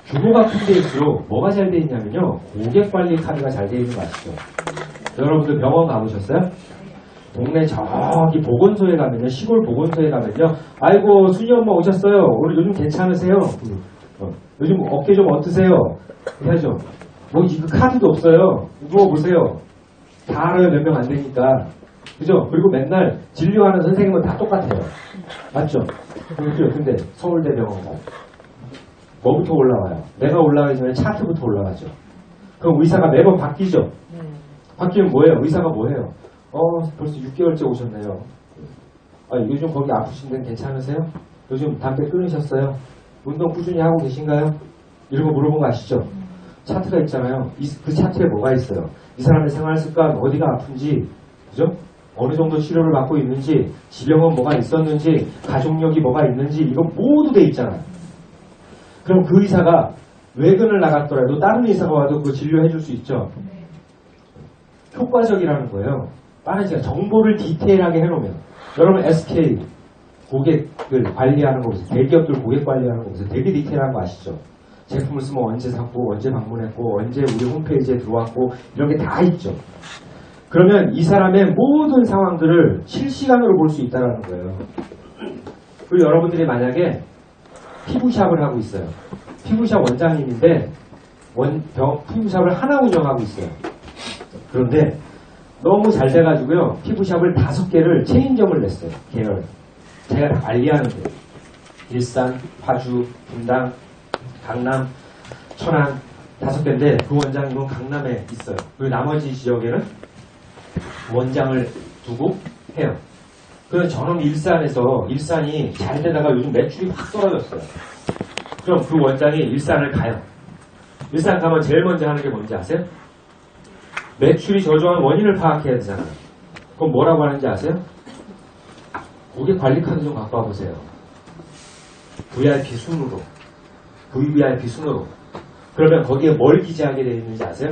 규모가 큰 데일수록 뭐가 잘 돼 있냐면요. 고객 관리 카드가 잘 돼 있는 거 아시죠? 여러분들 병원 가보셨어요? 동네 저기 보건소에 가면요. 시골 보건소에 가면요. 아이고 순이 엄마 오셨어요. 오늘 요즘 괜찮으세요? 요즘 어깨 좀 어떠세요? 해야죠. 뭐 이거 카드도 없어요. 누워보세요. 다 알아요. 몇 명 안 되니까. 그죠? 그리고 맨날 진료하는 선생님은 다 똑같아요. 맞죠? 그렇죠? 근데 서울대병원 가요. 뭐부터 올라와요? 내가 올라가기 전에 차트부터 올라가죠. 그럼 의사가 매번 바뀌죠? 바뀌면 뭐예요? 의사가 뭐예요? 벌써 6개월째 오셨네요. 요즘 거기 아프신 데는 괜찮으세요? 요즘 담배 끊으셨어요? 운동 꾸준히 하고 계신가요? 이런 거 물어본 거 아시죠? 차트가 있잖아요. 그 차트에 뭐가 있어요? 이 사람의 생활 습관, 어디가 아픈지, 그죠? 어느 정도 치료를 받고 있는지, 지병은 뭐가 있었는지, 가족력이 뭐가 있는지, 이거 모두 돼 있잖아요. 그럼 그 의사가 외근을 나갔더라도 다른 의사가 와도 그 진료해 줄 수 있죠? 효과적이라는 거예요. 빠른 시간, 정보를 디테일하게 해놓으면. 여러분 SK 고객을 관리하는 거 보세요. 대기업들 고객 관리하는 거 보세요. 되게 디테일한 거 아시죠? 제품을 쓰면 언제 샀고, 언제 방문했고, 언제 우리 홈페이지에 들어왔고, 이런 게 다 있죠. 그러면 이 사람의 모든 상황들을 실시간으로 볼 수 있다는 거예요. 그리고 여러분들이 만약에 피부샵을 하고 있어요. 피부샵 원장님인데 피부샵을 하나 운영하고 있어요. 그런데 너무 잘 돼가지고요. 피부샵을 5개를 체인점을 냈어요. 계열. 제가 다 관리하는데 일산, 파주, 분당, 강남, 천안 5개인데 그 원장님은 강남에 있어요. 그리고 나머지 지역에는 원장을 두고 해요. 그래서 저는 일산이 잘 되다가 요즘 매출이 확 떨어졌어요. 그럼 그 원장이 일산을 가요. 일산 가면 제일 먼저 하는 게 뭔지 아세요? 매출이 저조한 원인을 파악해야 되잖아요. 그럼 뭐라고 하는지 아세요? 고객 관리 카드 좀 갖고 와보세요. VIP 순으로. VVIP 순으로. 그러면 거기에 뭘 기재하게 되어 있는지 아세요?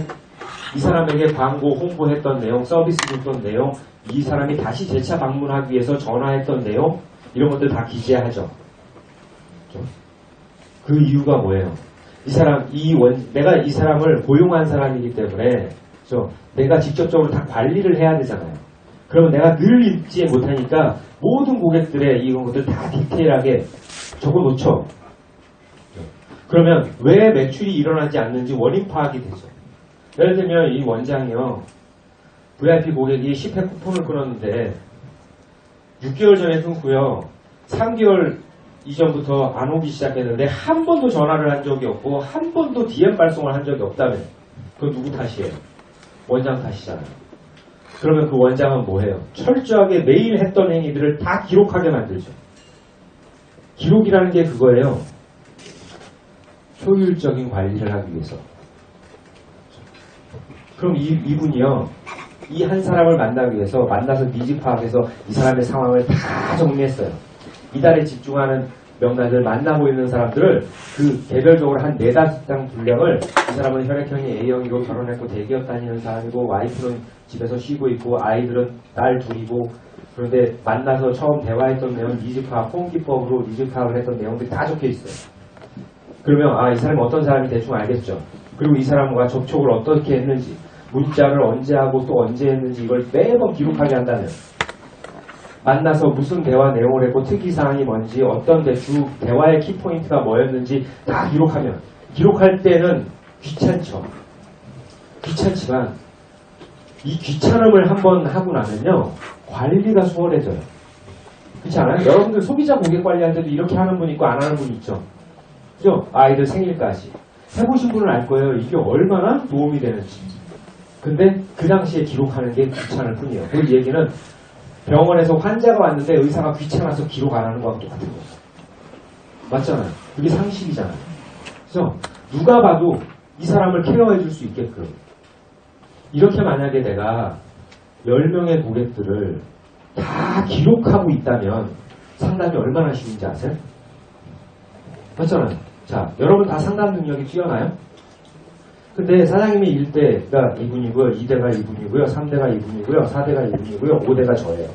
이 사람에게 광고 홍보했던 내용, 서비스 줬던 내용, 이 사람이 다시 재차 방문하기 위해서 전화했던 내용, 이런 것들 다 기재하죠. 그 이유가 뭐예요? 내가 이 사람을 고용한 사람이기 때문에, 내가 직접적으로 다 관리를 해야 되잖아요. 그러면 내가 늘 읽지 못하니까 모든 고객들의 이런 것들 다 디테일하게 적어 놓죠. 그러면 왜 매출이 일어나지 않는지 원인 파악이 되죠. 예를 들면 이 원장이요. VIP 고객이 10회 쿠폰을 끊었는데 6개월 전에 끊고요. 3개월 이전부터 안 오기 시작했는데 한 번도 전화를 한 적이 없고 한 번도 DM 발송을 한 적이 없다면 그건 누구 탓이에요? 원장 탓이잖아요. 그러면 그 원장은 뭐해요? 철저하게 매일 했던 행위들을 다 기록하게 만들죠. 기록이라는 게 그거예요. 효율적인 관리를 하기 위해서. 그럼 이분이요. 이 한 사람을 만나기 위해서 만나서 니즈 파악해서 이 사람의 상황을 다 정리했어요. 이달에 집중하는 명단들 만나고 있는 사람들을 그 개별적으로 한 4-5장 분량을 이 사람은 혈액형이 A형이고 결혼했고 대기업 다니는 사람이고 와이프는 집에서 쉬고 있고 아이들은 딸 둘이고 그런데 만나서 처음 대화했던 내용 니즈 파악, 홍기법으로 니즈 파악을 했던 내용들이 다 적혀 있어요. 그러면 이 사람이 어떤 사람이 대충 알겠죠. 그리고 이 사람과 접촉을 어떻게 했는지 문자를 언제 하고 또 언제 했는지 이걸 매번 기록하게 한다면 만나서 무슨 대화 내용을 했고 특이사항이 뭔지 어떤 대화의 키포인트가 뭐였는지 다 기록하면 기록할 때는 귀찮죠. 귀찮지만 이 귀찮음을 한번 하고 나면요. 관리가 수월해져요. 그렇지 않아요? 여러분들 소비자 고객 관리할 때도 이렇게 하는 분 있고 안 하는 분 있죠. 그죠? 아이들 생일까지. 해보신 분은 알 거예요. 이게 얼마나 도움이 되는지. 근데 그 당시에 기록하는 게 귀찮을 뿐이에요. 그 얘기는 병원에서 환자가 왔는데 의사가 귀찮아서 기록 안 하는 거하고 똑같은 거예요. 맞잖아요. 그게 상식이잖아요. 그래서 누가 봐도 이 사람을 케어해 줄 수 있게끔 이렇게 만약에 내가 10명의 고객들을 다 기록하고 있다면 상담이 얼마나 쉬운지 아세요? 맞잖아요. 자, 여러분 다 상담 능력이 뛰어나요? 근데 사장님이 1대가 이분이고요, 2대가 이분이고요, 3대가 이분이고요, 4대가 이분이고요, 5대가 저예요.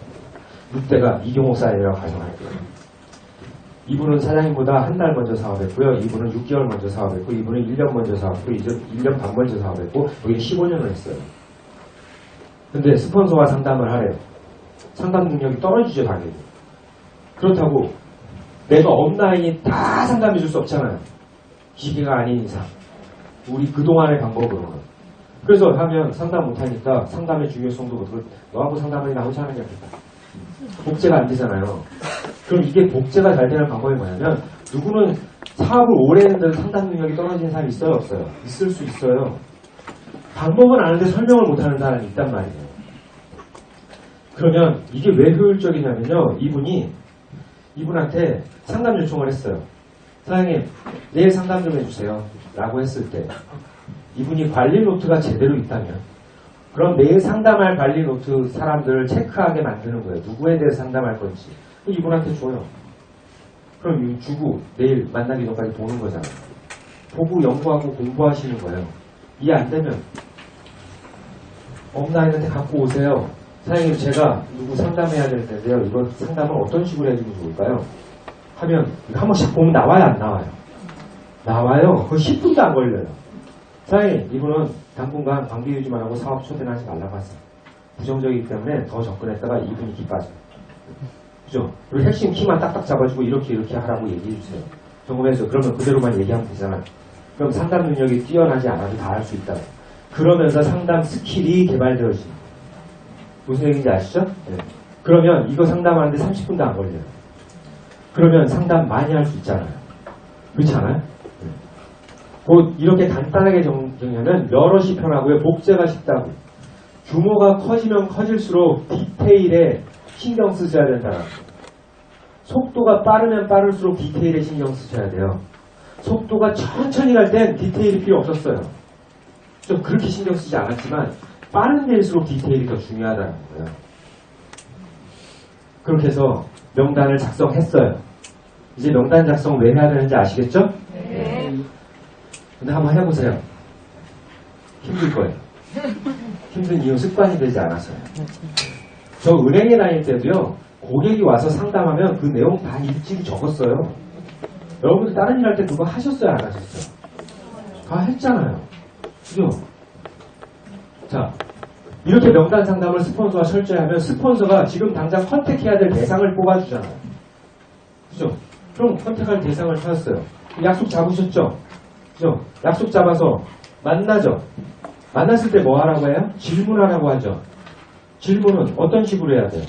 6대가 이경옥 사장이라고 가정할게요. 이분은 사장님보다 한 달 먼저 사업했고요, 이분은 6개월 먼저 사업했고, 이분은 1년 먼저 사업했고, 1년 반 먼저 사업했고, 여기 15년을 했어요. 근데 스폰서와 상담을 하래요. 상담 능력이 떨어지죠, 당연히. 그렇다고 내가 업라인이 다 상담해 줄 수 없잖아요. 기계가 아닌 이상. 우리 그동안의 방법으로는. 그래서 하면 상담 못하니까 상담의 중요성도 모르고 너하고 상담하니 나오지 않으냐. 복제가 안 되잖아요. 그럼 이게 복제가 잘 되는 방법이 뭐냐면 누구는 사업을 오래 했는데 상담 능력이 떨어진 사람이 있어요? 없어요? 있을 수 있어요. 방법은 아는데 설명을 못하는 사람이 있단 말이에요. 그러면 이게 왜 효율적이냐면요. 이분한테 상담 요청을 했어요. 사장님, 내일 상담 좀 해주세요. 라고 했을 때 이분이 관리 노트가 제대로 있다면 그럼 매일 상담할 관리 노트 사람들을 체크하게 만드는 거예요. 누구에 대해 상담할 건지. 이분한테 줘요. 그럼 이거 주고 내일 만나기 전까지 보는 거잖아요. 보고 연구하고 공부하시는 거예요. 이해 안 되면 업라인한테 갖고 오세요. 사장님 제가 누구 상담해야 될 텐데요. 이거 상담을 어떤 식으로 해주면 좋을까요? 하면 한 번씩 보면 나와요 안 나와요? 나와요. 거의 10분도 안 걸려요. 사장님 이분은 당분간 관계 유지만 하고 사업 초대는 하지 말라고 하세요. 부정적이기 때문에 더 접근했다가 이분이 기 빠져요. 그죠? 그리고 핵심 키만 딱딱 잡아주고 이렇게 하라고 얘기해 주세요. 점검해서 그러면 그대로만 얘기하면 되잖아요. 그럼 상담 능력이 뛰어나지 않아도 다 할 수 있다. 그러면서 상담 스킬이 개발되어집니다. 무슨 얘기인지 아시죠? 네. 그러면 이거 상담하는데 30분도 안 걸려요. 그러면 상담 많이 할 수 있잖아요. 그렇지 않아요? 네. 곧 이렇게 간단하게 정리하면 여럿이 편하고요. 복제가 쉽다고. 규모가 커지면 커질수록 디테일에 신경 쓰셔야 된다. 속도가 빠르면 빠를수록 디테일에 신경 쓰셔야 돼요. 속도가 천천히 갈 땐 디테일이 필요 없었어요. 좀 그렇게 신경 쓰지 않았지만 빠른 데일수록 디테일이 더 중요하다는 거예요. 그렇게 해서 명단을 작성했어요. 이제 명단 작성 왜 해야 되는지 아시겠죠? 네. 근데 한번 해보세요. 힘들 거예요. 힘든 이유 습관이 되지 않아서요. 저 은행에 다닐 때도요. 고객이 와서 상담하면 그 내용 다 일찍이 적었어요. 여러분들 다른 일 할 때 그거 하셨어요? 안 하셨어요? 다 했잖아요. 그죠? 자, 이렇게 명단 상담을 스폰서가 철저히 하면 스폰서가 지금 당장 컨택해야 될 대상을 뽑아주잖아요. 그죠? 그럼 컨택할 대상을 찾았어요. 약속 잡으셨죠? 그죠? 약속 잡아서 만나죠? 만났을 때 뭐 하라고 해요? 질문하라고 하죠. 질문은 어떤 식으로 해야 돼요?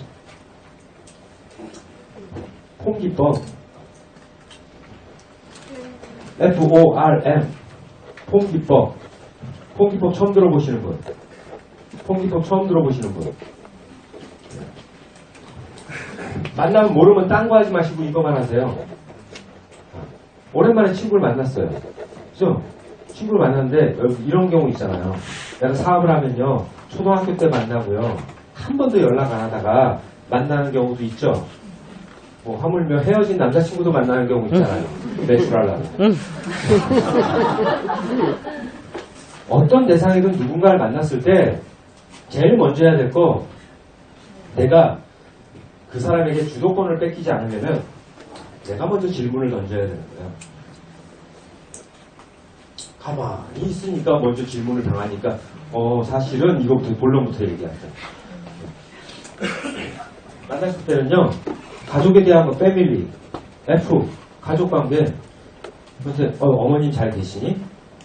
폼기법 FORM 폼기법 폼기법 처음 들어보시는 분? 폼기법 처음 들어보시는 분? 만나면 모르면 딴 거 하지 마시고 이거만 하세요. 오랜만에 친구를 만났어요. 그죠? 친구를 만났는데 이런 경우 있잖아요. 내가 사업을 하면요. 초등학교 때 만나고요. 한 번도 연락 안 하다가 만나는 경우도 있죠. 뭐 하물며 헤어진 남자친구도 만나는 경우 있잖아요. 매출하려고. 어떤 대상이든 누군가를 만났을 때 제일 먼저 해야 될 거 내가 그 사람에게 주도권을 뺏기지 않으려면 내가 먼저 질문을 던져야 되는 거예요. 가만히 있으니까 먼저 질문을 당하니까 사실은 이거부터 본론부터 얘기하자. 만났을 때는요. 가족에 대한 거 패밀리 F 가족관계 그런데 어머님 잘 계시니?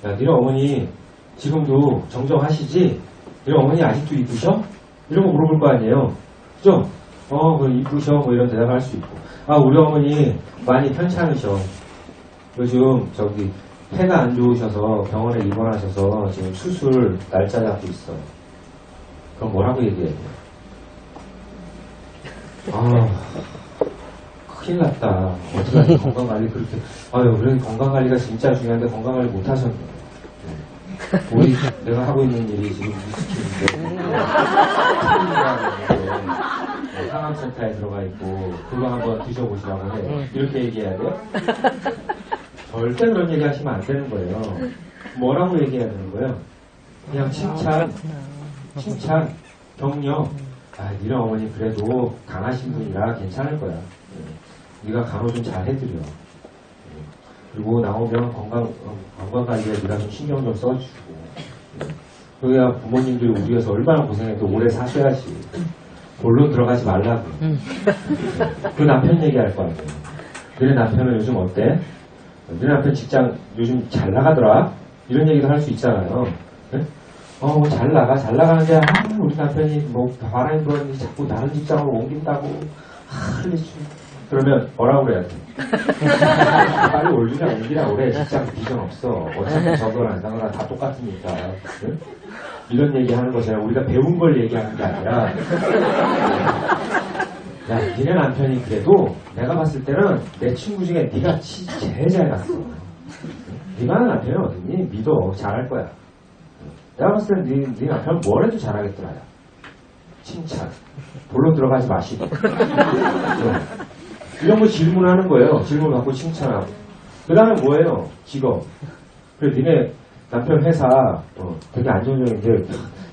야 너네 어머니 지금도 정정하시지? 너네 어머니 아직도 이쁘셔? 이런 거 물어볼 거 아니에요. 그죠? 그럼 이쁘셔 뭐 이런 대답을 할 수 있고 우리 어머니 많이 편찮으셔. 요즘 폐가 안 좋으셔서 병원에 입원하셔서 지금 수술 날짜 잡고 있어. 그럼 뭐라고 얘기해야 돼요? 큰일 났다. 어떡하지? 건강관리 그렇게. 그래, 건강관리가 진짜 중요한데 건강관리 못하셨네. 우리, 내가 하고 있는 일이 지금 위스키인데. 상암센터에 들어가 있고, 그거 한번 드셔보시라고 해. 이렇게 얘기해야 돼요? 절대 그런 얘기 하시면 안 되는 거예요. 뭐라고 얘기해야 되는 거예요? 그냥 칭찬, 격려. 니네 어머니 그래도 강하신 분이라 괜찮을 거야. 네가 간호 좀 잘 해드려. 그리고 나오면 건강관리에 네가 좀 신경 좀 써주고. 그래야 부모님들이 우리 위해서 얼마나 고생해도 오래 사셔야지. 본론 들어가지 말라고. 그 남편 얘기할 거 아니에요. 너네 남편은 요즘 어때? 너네 남편 직장 요즘 잘 나가더라? 이런 얘기도 할 수 있잖아요. 네? 잘 나가는데, 우리 남편이 뭐, 바람이 불었는지 자꾸 다른 직장으로 옮긴다고. 그러면 뭐라고 그래야 돼? 빨리 옮기라 그래. 직장 비전 없어. 어차피 저거나 나거나 다 똑같으니까. 네? 이런 얘기 하는 것이 아니라 우리가 배운 걸 얘기하는 게 아니라, 야, 니네 남편이 그래도 내가 봤을 때는 내 친구 중에 네가 제일 잘 갔어. 네가 하는 남편이 어딨니? 믿어. 잘할 거야. 내가 봤을 땐 네 남편 뭘 해도 잘하겠더라. 야. 칭찬. 본론 들어가지 마시고. 이런 거 질문하는 거예요. 질문 받고 칭찬하고. 그 다음에 뭐예요? 직업. 그래, 니네 남편 회사 되게 안정적인데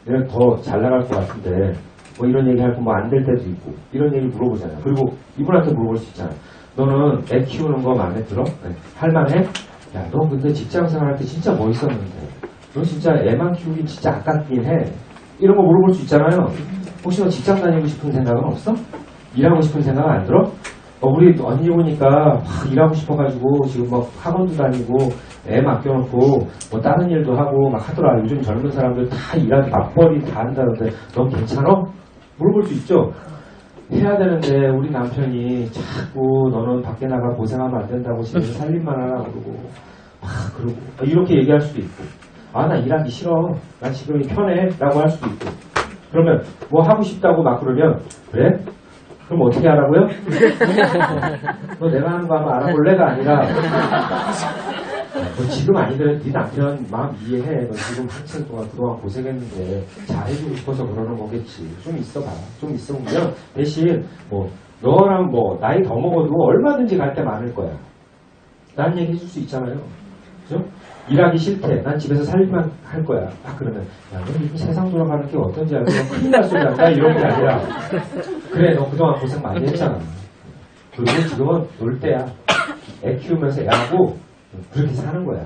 내가 더 잘 나갈 것 같은데 뭐 이런 얘기 할 거 뭐 안 될 때도 있고 이런 얘기 물어보잖아요. 그리고 이분한테 물어볼 수 있잖아요. 너는 애 키우는 거 마음에 들어? 네. 할만해? 야, 너 근데 직장 생활할 때 진짜 멋있었는데 너 진짜 애만 키우기 진짜 아깝긴 해. 이런 거 물어볼 수 있잖아요. 혹시 너 직장 다니고 싶은 생각은 없어? 일하고 싶은 생각은 안 들어? 우리 언니 보니까 막 일하고 싶어가지고 지금 막 학원도 다니고 애 맡겨놓고 뭐 다른 일도 하고 막 하더라. 요즘 젊은 사람들 다 일하고 맞벌이 다 한다는데 넌 괜찮아? 물어볼 수 있죠. 해야 되는데 우리 남편이 자꾸 너는 밖에 나가 고생하면 안 된다고 집에서 살림만 하라고 그러고 그러고 이렇게 얘기할 수도 있고 나 일하기 싫어. 나 지금이 편해 라고 할 수도 있고 그러면 뭐 하고 싶다고 막 그러면 그래? 그럼 어떻게 하라고요? 너 내가 하는 거 한번 알아볼래가 아니라 너 지금 아니더라도 네 남편 마음 이해해. 너 지금 한참 동안 그동안 고생했는데 잘해주고 싶어서 그러는 거겠지. 좀 있어봐. 좀 있어보면 대신 뭐 너랑 뭐 나이 더 먹어도 얼마든지 갈 때 많을 거야. 난 얘기해 줄 수 있잖아요. 그죠? 일하기 싫대. 난 집에서 살기만 할 거야. 막 그러면 야, 너 요즘 세상 돌아가는 게 어떤지 알고 너 큰일 날 소리 한다 이런 게 아니라 그래 너 그동안 고생 많이 했잖아. 그리고 지금은 놀 때야. 애 키우면서 애하고 그렇게 사는 거야.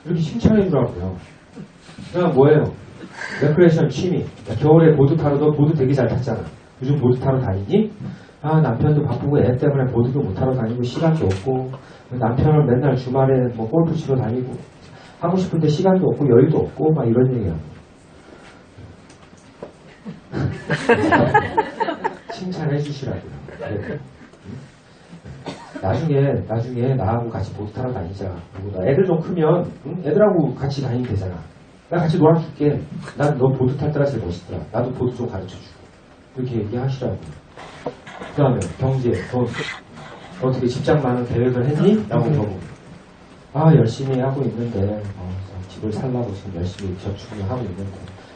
이렇게 칭찬해 주라고요. 그냥 뭐예요? 레크레이션 취미. 야, 겨울에 보드 타러 너 보드 되게 잘 탔잖아. 요즘 보드 타러 다니니? 아 남편도 바쁘고 애 때문에 보드도 못 타러 다니고 시간도 없고 남편은 맨날 주말에 뭐 골프 치러 다니고 하고 싶은데 시간도 없고 여유도 없고 막 이런 얘기야. 칭찬해 주시라고요. 네. 나중에 나하고 같이 보드 타러 다니자. 그리고 나 애들 좀 크면 애들하고 같이 다니면 되잖아. 나 같이 놀아줄게. 난 너 보드 탈 때가 제일 멋있더라. 나도 보드 좀 가르쳐주고. 이렇게 얘기하시라고. 그 다음에 경제, 돈. 어떻게 직장 많은 계획을 했니? 라고 물어보고. 아 열심히 하고 있는데 집을 살라고 지금 열심히 저축을 하고 있는데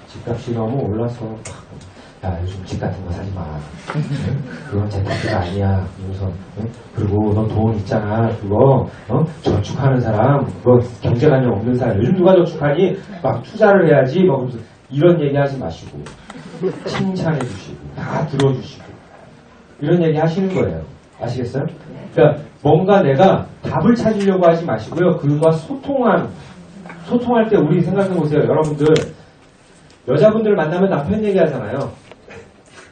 집값이 너무 올라서 야 요즘 집 같은 거 사지 마. 그건 제 뜻가 아니야. 그래서 그리고 너 돈 있잖아. 그거 저축하는 사람, 그거 경제관념 없는 사람. 요즘 누가 저축하니? 막 투자를 해야지. 막 그러면서 이런 얘기하지 마시고 칭찬해 주시고 다 들어주시고 이런 얘기 하시는 거예요. 아시겠어요? 그러니까 뭔가 내가 답을 찾으려고 하지 마시고요. 그와 소통할 때 우리 생각해 보세요. 여러분들 여자분들 만나면 남편 얘기하잖아요.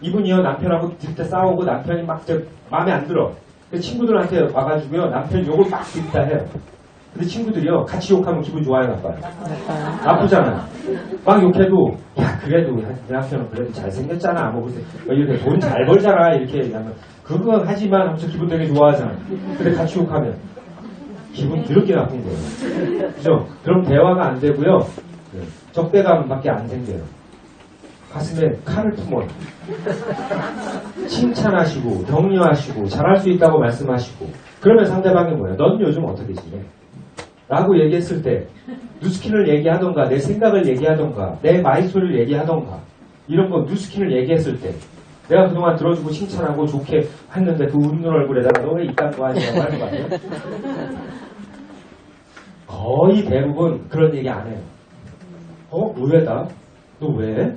이분이요 남편하고 뒤때 싸우고 남편이 막 마음에 안 들어. 친구들한테 와가지고요 남편 욕을 막 듣다 해요. 근데 친구들이요 같이 욕하면 기분 좋아요 나빠요? 나쁘잖아요. 막 욕해도 야 그래도 내 남편은 그래도 잘생겼잖아 뭐 이렇게 돈 잘 벌잖아 이렇게 얘기하면 그거 하지만 하면서 기분 되게 좋아하잖아. 근데 같이 욕하면 기분 더럽게 나쁜 거예요. 그죠? 그럼 대화가 안 되고요 적대감밖에 안 생겨요. 가슴에 칼을 품어요. 칭찬하시고 격려하시고 잘할 수 있다고 말씀하시고 그러면 상대방이 뭐예요? 넌 요즘 어떻게 지내? 라고 얘기했을 때 뉴스킨을 얘기하던가 내 생각을 얘기하던가 내 마인드를 얘기하던가 이런 거 뉴스킨을 얘기했을 때 내가 그동안 들어주고 칭찬하고 좋게 했는데 그 웃는 얼굴에다가 너 왜 이딴 거 하냐고 하는 거 아니에요? 거의 대부분 그런 얘기 안 해요. 의외다? 너 왜?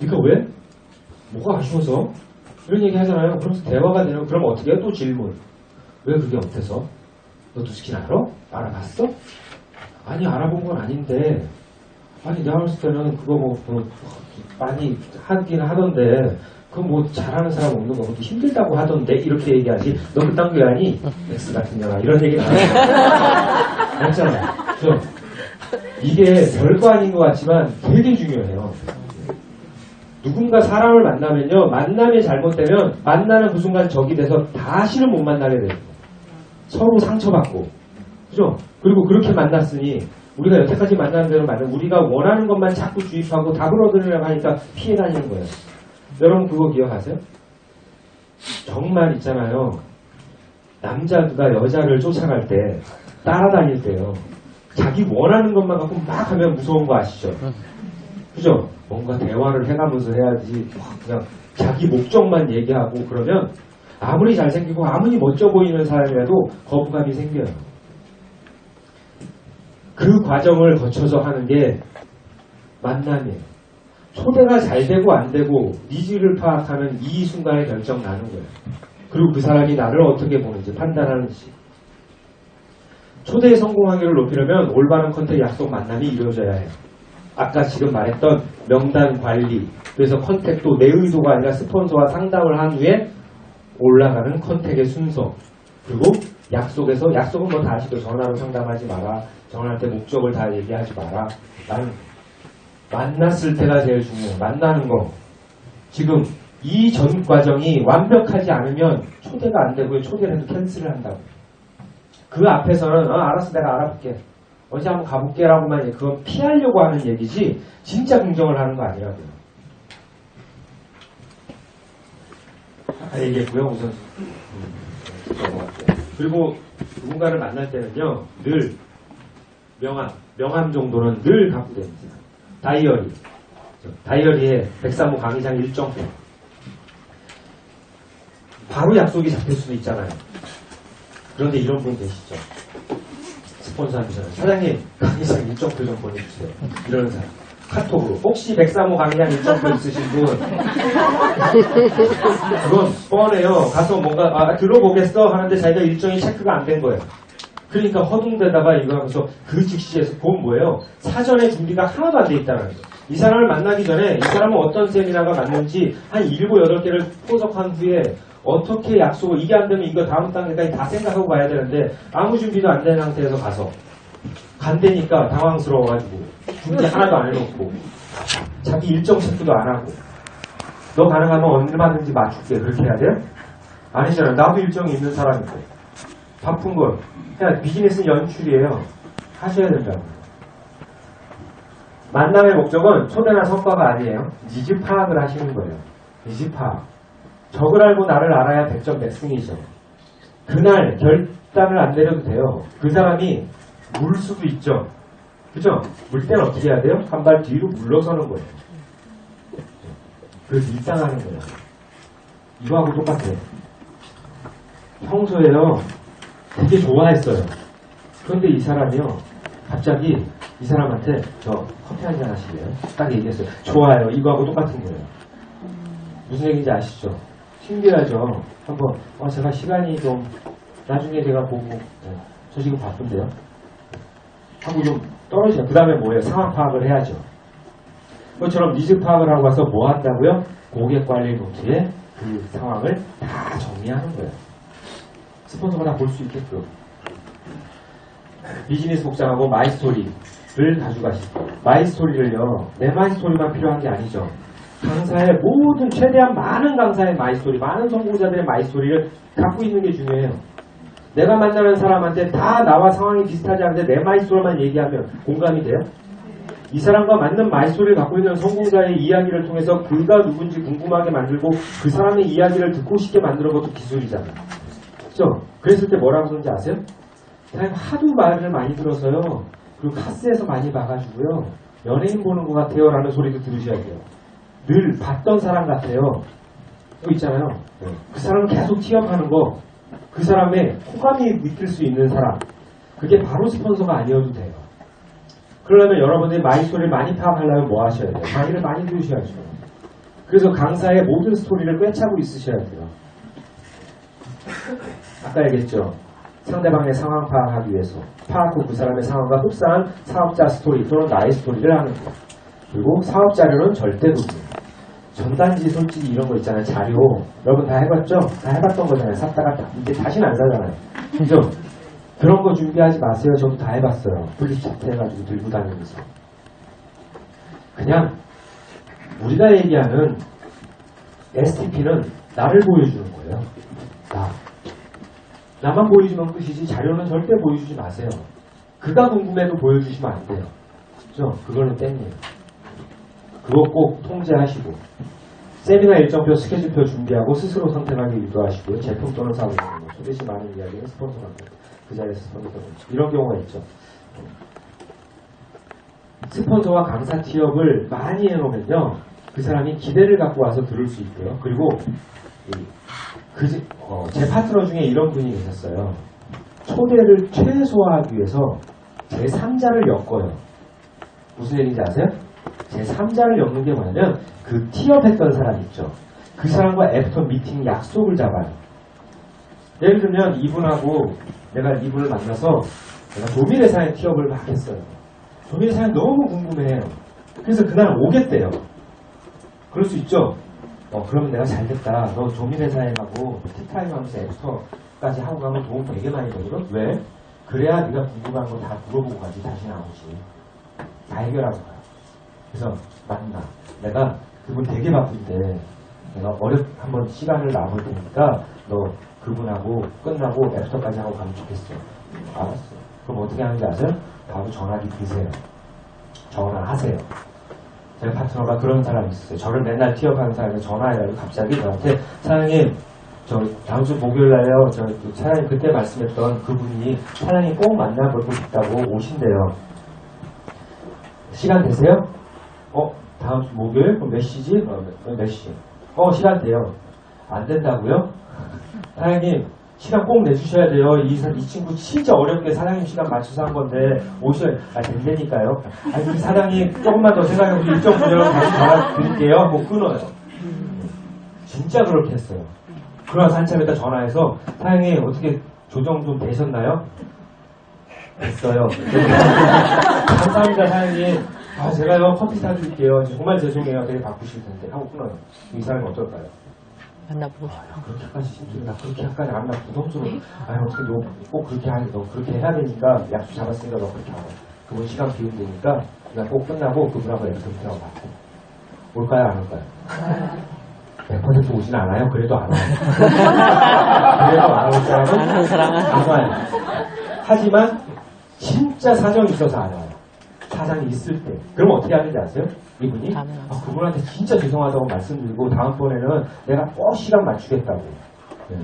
니가 왜? 뭐가 아쉬워서? 이런 얘기 하잖아요. 그러면서 대화가 되는 그럼 어떻게 해요? 또 질문. 왜 그게 어때서? 너 뉴스킨 알아? 알아봤어? 아니 알아본 건 아닌데 아니 내가 봤을 때는 그거 뭐 많이 하긴 하던데 그거 뭐 잘하는 사람 없는 거 그렇게 힘들다고 하던데 이렇게 얘기하지 너 그딴 게 아니? X 같은 년아 이런 얘기는 안 해요. 맞잖아요. 이게 별거 아닌 것 같지만 되게 중요해요. 누군가 사람을 만나면요 만남이 잘못되면 만나는 그 순간 적이 돼서 다시는 못 만나게 돼요. 서로 상처받고 그죠? 그리고 그렇게 만났으니 우리가 여태까지 만나는 대로 우리가 원하는 것만 자꾸 주입하고 답을 얻으려고 하니까 피해 다니는 거예요. 여러분 그거 기억하세요? 정말 있잖아요. 남자가 여자를 쫓아갈 때 따라다닐 때요. 자기 원하는 것만 갖고 막 하면 무서운 거 아시죠? 그죠? 뭔가 대화를 해가면서 해야지 그냥 자기 목적만 얘기하고 그러면 아무리 잘생기고 아무리 멋져 보이는 사람이라도 거부감이 생겨요. 그 과정을 거쳐서 하는 게 만남이에요. 초대가 잘 되고 안 되고 니즈를 파악하는 이 순간에 결정 나는 거예요. 그리고 그 사람이 나를 어떻게 보는지 판단하는지. 초대의 성공 확률을 높이려면 올바른 컨택 약속 만남이 이루어져야 해요. 아까 지금 말했던 명단 관리, 그래서 컨택도 내 의도가 아니라 스폰서와 상담을 한 후에 올라가는 컨택의 순서, 그리고 약속은 뭐 다 아시죠? 전화로 상담하지 마라, 전화할 때 목적을 다 얘기하지 마라. 나는 만났을 때가 제일 중요해요. 만나는 거. 지금 이 전 과정이 완벽하지 않으면 초대가 안 되고요. 초대를 해도 캔슬을 한다고. 그 앞에서는 알았어 내가 알아볼게. 어디 한번 가볼게 라고만 그건 피하려고 하는 얘기지 진짜 긍정을 하는 거 아니라고요. 얘기했고요. 우선 그리고 누군가를 만날 때는요. 늘 명함 정도는 늘 갖고 다닙니다. 다이어리에 103호 강의장 일정표 바로 약속이 잡힐 수도 있잖아요. 그런데 이런 분 계시죠. 스폰서 하시잖아요. 사장님, 강의상 일정표 좀 보내주세요. 이러는 사람. 카톡으로. 혹시 103호 강의한 일정표 있으신 분? 그건 뻔해요. 가서 뭔가, 들어보겠어? 하는데 자기가 일정이 체크가 안 된 거예요. 그러니까 허둥대다가 이거 하면서 그 즉시에서 그건 뭐예요? 사전에 준비가 하나도 안 돼 있다는 거예요. 이 사람을 만나기 전에 이 사람은 어떤 세미나가 맞는지 한 7, 8개를 포석한 후에 어떻게 약속을, 이게 안 되면 이거 다음 단계까지 다 생각하고 가야 되는데 아무 준비도 안 된 상태에서 가서 간대니까 당황스러워가지고 준비 하나도 안 해놓고 자기 일정 체크도 안 하고 너 가능하면 얼마든지 맞출게 그렇게 해야 돼요? 아니잖아요. 나도 일정이 있는 사람이고 바쁜 걸 그냥 비즈니스 연출이에요. 하셔야 된다고. 만남의 목적은 초대나 성과가 아니에요. 니즈 파악을 하시는 거예요. 니즈 파악. 적을 알고 나를 알아야 백전백승이죠. 그날 결단을 안 내려도 돼요. 그 사람이 물 수도 있죠. 그죠? 물 때는 어떻게 해야 돼요? 한 발 뒤로 물러서는 거예요. 그래서 일상하는 거예요. 이거하고 똑같아요. 평소에요. 되게 좋아했어요. 그런데 이 사람이요. 갑자기 이 사람한테 저 커피 한잔 하실래요? 딱 얘기했어요. 좋아요. 이거하고 똑같은 거예요. 무슨 얘기인지 아시죠? 신기하죠? 한번 제가 시간이 좀 나중에 제가 보고 저 지금 바쁜데요. 하고 좀 떨어지죠. 그 다음에 뭐예요? 상황 파악을 해야죠. 그것처럼 니즈 파악을 하고 와서 뭐 한다고요? 고객 관리 노트에 그 상황을 다 정리하는 거예요. 스폰서가 다 볼 수 있게끔. 비즈니스 복장하고 마이스토리를 가져가시고 마이스토리를요. 내 마이스토리만 필요한 게 아니죠. 강사의 모든 최대한 많은 강사의 마이스토리, 많은 성공자들의 마이스토리를 갖고 있는 게 중요해요. 내가 만나는 사람한테 다 나와 상황이 비슷하지 않은데 내 마이스토리만 얘기하면 공감이 돼요? 이 사람과 맞는 마이스토리를 갖고 있는 성공자의 이야기를 통해서 그가 누군지 궁금하게 만들고 그 사람의 이야기를 듣고 싶게 만드는 것도 기술이잖아요. 그죠? 그랬을 때 뭐라고 그러는지 아세요? 그냥 하도 말을 많이 들어서요. 그리고 카스에서 많이 봐가지고요. 연예인 보는 것 같아요 라는 소리도 들으셔야 돼요. 늘 봤던 사람 같아요. 또 있잖아요. 그 사람은 계속 티업하는 거. 그 사람의 호감이 느낄 수 있는 사람. 그게 바로 스폰서가 아니어도 돼요. 그러려면 여러분들이 마이스토리를 많이 파악하려면 뭐 하셔야 돼요? 강의를 많이 들으셔야죠. 그래서 강사의 모든 스토리를 꿰차고 있으셔야 돼요. 아까 얘기했죠. 상대방의 상황 파악하기 위해서 파악 후 그 사람의 상황과 흡사한 사업자 스토리 또는 나의 스토리를 하는 거예요. 그리고 사업 자료는 절대 도구. 전단지 솔직히 이런 거 있잖아요. 자료. 여러분 다 해봤죠? 다 해봤던 거잖아요. 샀다가 이제 다시는 안 사잖아요. 그죠? 그런 거 준비하지 마세요. 저도 다 해봤어요. 플립 차트 해가지고 들고 다니면서. 그냥 우리가 얘기하는 STP는 나를 보여주는 거예요. 나만 보여주면 끝이지 자료는 절대 보여주지 마세요. 그가 궁금해도 보여주시면 안 돼요. 그죠? 그거는 땡이에요. 그거 꼭 통제하시고 세미나 일정표, 스케줄표 준비하고 스스로 선택하기 유도하시고요. 제품 또는 사고 소개시 많은 이야기는 스폰서한테 그 자리에서 스폰서 이런 경우가 있죠. 스폰서와 강사 티업을 많이 해놓으면요. 그 사람이 기대를 갖고 와서 들을 수 있고요. 그리고 제 파트너 중에 이런 분이 계셨어요. 초대를 최소화하기 위해서 제3자를 엮어요. 무슨 얘기인지 아세요? 제3자를 엮는 게 뭐냐면 그 티업했던 사람 있죠. 그 사람과 애프터 미팅 약속을 잡아요. 예를 들면 이분하고 내가 이분을 만나서 내가 조미래사의 티업을 막 했어요. 조미래사는 너무 궁금해요. 그래서 그날 오겠대요. 그럴 수 있죠. 그러면 내가 잘됐다. 너 조미래사에 가고 티타임 하면서 애프터까지 하고 가면 도움 되게 많이 되거든. 왜? 그래야 네가 궁금한 거 다 물어보고 가지. 다시 나오지. 다 해결하고 가요. 그래서 만나. 내가 그분 되게 바쁜데 내가 한번 시간을 나눌 테니까 너 그분하고 끝나고 애프터까지 하고 가면 좋겠어. 알았어. 그럼 어떻게 하는지 아세요? 바로 전화기 드세요. 전화하세요. 제 파트너가 그런 사람이 있었어요. 저를 맨날 티업하는 사람이 전화해가지고 갑자기 저한테 사장님 저 다음 주 목요일날요. 저 사장님 그때 말씀했던 그분이 사장님 꼭 만나보고 싶다고 오신대요. 시간 되세요? 다음 주 목요일? 그럼 몇 시지? 몇 시? 시간 돼요. 안 된다고요? 사장님 시간 꼭 내주셔야 돼요. 이 친구 진짜 어렵게 사장님 시간 맞춰서 한 건데 오셔야 된다니까요. 아니 우리 사장님 조금만 더 생각해보고 일정 분야로 다시 전화 드릴게요. 뭐 끊어요. 진짜 그렇게 했어요. 그러나서 한참 있다 전화해서 사장님 어떻게 조정 좀 되셨나요? 됐어요. 감사합니다 사장님. 아 제가요 커피 사드릴게요. 정말 죄송해요. 되게 바쁘실 텐데 하고 끊어요. 이 사람이 어떨까요? 만나보고 싶어. 그렇게까지 힘들다. 그렇게까지 안 나 부담스러워. 아 어떻게 너 꼭 그렇게 하니? 너 그렇게 해야 되니까 약속 잡았으니까 너 그렇게 하라. 그분 시간 비우면 되니까 그냥 꼭 끝나고 그분하고 약속하고 받고. 올까요 안 올까요? 100% 오진 않아요. 그래도 안 와요. 그래도 안 올 아는 사람은 사람은 안 와요. 하지만 진짜 사정이 있어서 안 와요. 사장이 있을 때. 그럼 어떻게 하는지 아세요? 이분이 그분한테 진짜 죄송하다고 말씀드리고 다음번에는 내가 꼭 시간 맞추겠다고. 네.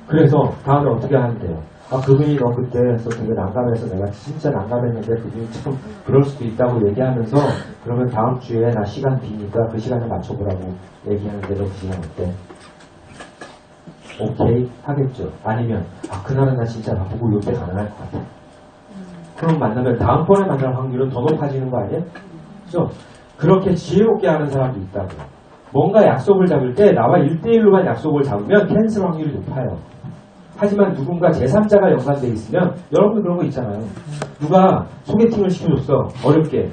그래서 다음에 어떻게 하는데요? 그분이 너 그때 해서 되게 난감해서 내가 진짜 난감했는데 그분이 참 그럴 수도 있다고 얘기하면서 그러면 다음 주에 나 시간 비니까 그 시간에 맞춰보라고 얘기하는데 너 그 시간 어때? 오케이 하겠죠. 아니면 그날은 나 진짜 바쁘고 요때 가능할 것 같아. 그럼 만나면 다음번에 만날 확률은 더 높아지는 거 아니에요? 그죠? 그렇게 지혜롭게 하는 사람도 있다고요. 뭔가 약속을 잡을 때 나와 1대1로만 약속을 잡으면 캔슬 확률이 높아요. 하지만 누군가 제3자가 연관되어 있으면 여러분 그런 거 있잖아요. 누가 소개팅을 시켜줬어. 어렵게.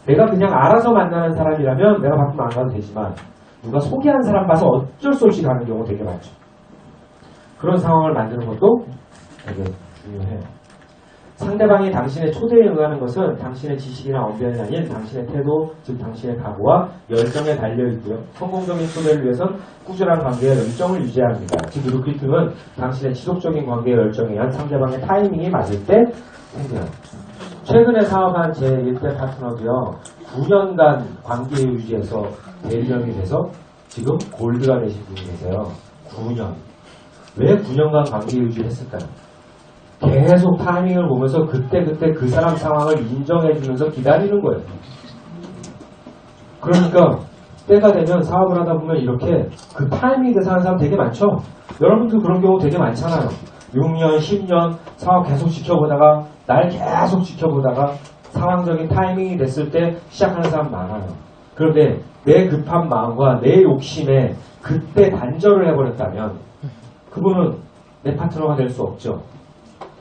내가 그냥 알아서 만나는 사람이라면 내가 바쁘면 안 가도 되지만 누가 소개한 사람 봐서 어쩔 수 없이 가는 경우 되게 많죠. 그런 상황을 만드는 것도 되게 중요해요. 상대방이 당신의 초대에 응하는 것은 당신의 지식이나 언변이 아닌 당신의 태도, 즉 당신의 각오와 열정에 달려있고요. 성공적인 초대를 위해선 꾸준한 관계의 열정을 유지해야 합니다. 즉 리크루팅은 당신의 지속적인 관계의 열정에 의한 상대방의 타이밍이 맞을 때 생겨요. 최근에 사업한 제 1대 파트너도요. 9년간 관계 유지에서 대리점이 돼서 지금 골드가 되신 분이 계세요. 9년. 왜 9년간 관계 유지를 했을까요? 계속 타이밍을 보면서 그때그때 그 사람 상황을 인정해주면서 기다리는 거예요. 그러니까 때가 되면 사업을 하다 보면 이렇게 그 타이밍이 돼서 하는 사람 되게 많죠? 여러분도 그런 경우 되게 많잖아요. 6년, 10년 사업 계속 지켜보다가 날 계속 지켜보다가 상황적인 타이밍이 됐을 때 시작하는 사람 많아요. 그런데 내 급한 마음과 내 욕심에 그때 단절을 해버렸다면 그분은 내 파트너가 될 수 없죠.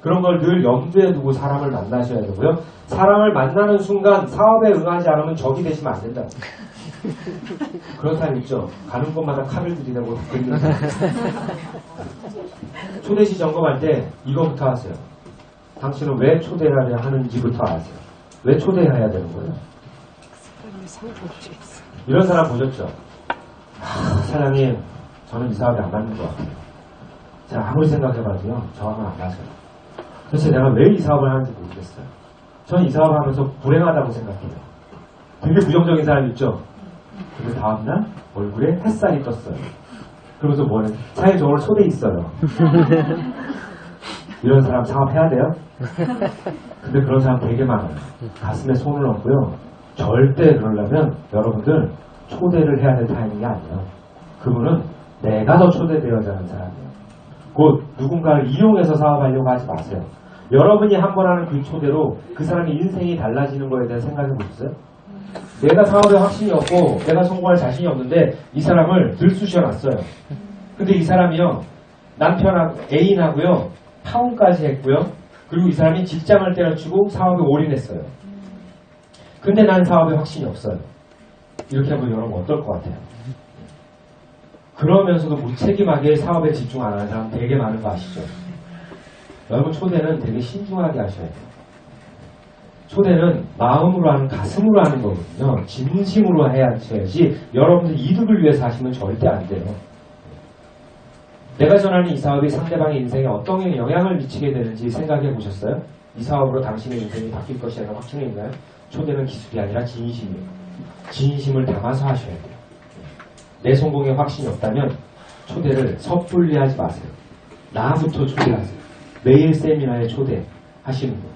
그런 걸 늘 염두에 두고 사람을 만나셔야 되고요. 사람을 만나는 순간 사업에 응하지 않으면 적이 되시면 안 된다. 그런 사람 있죠. 가는 곳마다 칼을 들이대고 그리는 사람. 초대시 점검할 때 이거부터 하세요. 당신은 왜 초대를 하는지부터 아세요. 왜 초대해야 되는 거예요? 이런 사람 보셨죠? 사장님, 저는 이 사업이 안 맞는 것 같아요. 제가 아무리 생각해봐도요, 저하고는 안 맞아요. 도대체 내가 왜 이 사업을 하는지 모르겠어요. 전 이 사업을 하면서 불행하다고 생각해요. 되게 부정적인 사람 있죠? 근데 다음날 얼굴에 햇살이 떴어요. 그러면서 뭐래? 사장님 저 오늘 초대 있어요. 이런 사람 사업해야 돼요? 근데 그런 사람 되게 많아요. 가슴에 손을 얹고요. 절대 그러려면 여러분들 초대를 해야 될 타이밍이 아니에요. 그분은 내가 더 초대되어야 하는 사람이에요. 곧 누군가를 이용해서 사업하려고 하지 마세요. 여러분이 한 번 하는 그 초대로 그 사람의 인생이 달라지는 거에 대해 생각해 보셨어요? 내가 사업에 확신이 없고 내가 성공할 자신이 없는데 이 사람을 들쑤셔 놨어요. 근데 이 사람이요. 남편하고 애인하고요. 파혼까지 했고요. 그리고 이 사람이 직장을 때려치고 사업에 올인했어요. 근데 난 사업에 확신이 없어요. 이렇게 하면 여러분 어떨 것 같아요? 그러면서도 무책임하게 사업에 집중 안 하는 사람 되게 많은 거 아시죠? 여러분 초대는 되게 신중하게 하셔야 돼요. 초대는 마음으로 하는, 가슴으로 하는 거거든요. 진심으로 해야지 여러분들 이득을 위해서 하시면 절대 안 돼요. 내가 전하는 이 사업이 상대방의 인생에 어떤 영향을 미치게 되는지 생각해 보셨어요? 이 사업으로 당신의 인생이 바뀔 것이라는 확신이 있나요? 초대는 기술이 아니라 진심이에요. 진심을 담아서 하셔야 돼요. 내 성공에 확신이 없다면 초대를 섣불리 하지 마세요. 나부터 초대하세요. 매일 세미나에 초대하시는 거예요.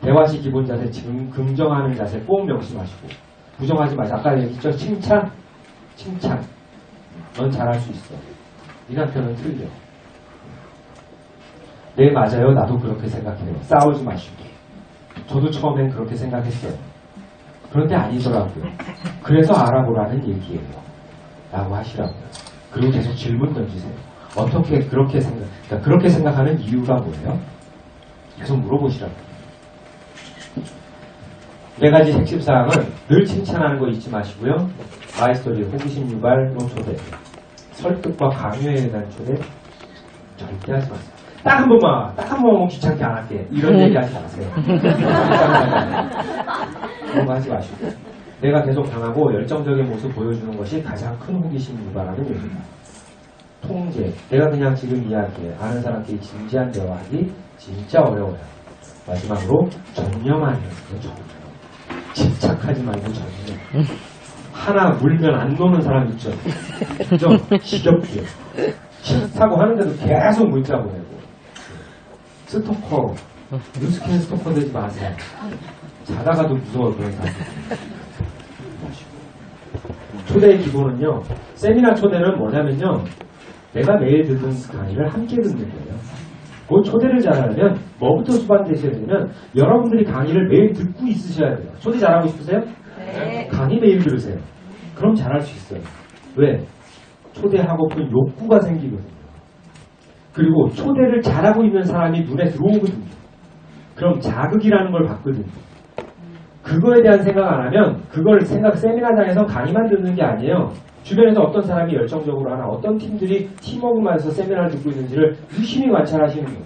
대화시 기본 자세, 지금 긍정하는 자세 꼭 명심하시고 부정하지 마세요. 아까 얘기했죠? 칭찬. 넌 잘할 수 있어. 네 남편은 틀려. 네, 맞아요. 나도 그렇게 생각해요. 싸우지 마시고. 저도 처음엔 그렇게 생각했어요. 그런데 아니더라고요. 그래서 알아보라는 얘기예요. 라고 하시라고요. 그리고 계속 질문 던지세요. 어떻게 그렇게 그러니까 그렇게 생각하는 이유가 뭐예요? 계속 물어보시라고요. 4가지 핵심사항은 늘 칭찬하는 거 잊지 마시고요. 마이스토리, 호기심 유발, 초대. 설득과 강요에 대한 초대 절대 하지 마세요. 딱 한 번만 귀찮게 안 할게. 이런 얘기 하지 마세요. 그런 거 하지 마시고. 내가 계속 강하고 열정적인 모습 보여주는 것이 가장 큰 호기심 유발하는 요소입니다. 통제. 내가 그냥 지금 이야기해. 아는 사람끼리 진지한 대화하기 진짜 어려워요. 마지막으로 전념하는 거 전념. 집착하지 말고 전념. 하나 물면 안 노는 사람 있죠. 좀 지겹게. 싫다고 하는데도 계속 문자 보내고. 스토커. 뉴스캔 스토커 되지 마세요. 자다가도 무서워 그런 사람. 초대의 기본은요. 세미나 초대는 뭐냐면요. 내가 매일 듣는 강의를 함께 듣는 거예요. 그 초대를 잘하려면 뭐부터 수반되셔야 되냐면 여러분들이 강의를 매일 듣고 있으셔야 돼요. 초대 잘하고 싶으세요? 네. 강의 매일 들으세요. 그럼 잘할 수 있어요. 왜? 초대하고픈 욕구가 생기거든요. 그리고 초대를 잘하고 있는 사람이 눈에 들어오거든요. 그럼 자극이라는 걸 받거든요. 그거에 대한 생각 안 하면 그걸 세미나장에서 강의만 듣는 게 아니에요. 주변에서 어떤 사람이 열정적으로 하나, 어떤 팀들이 팀워크만해서 세미나를 듣고 있는지를 유심히 관찰하시는 거예요.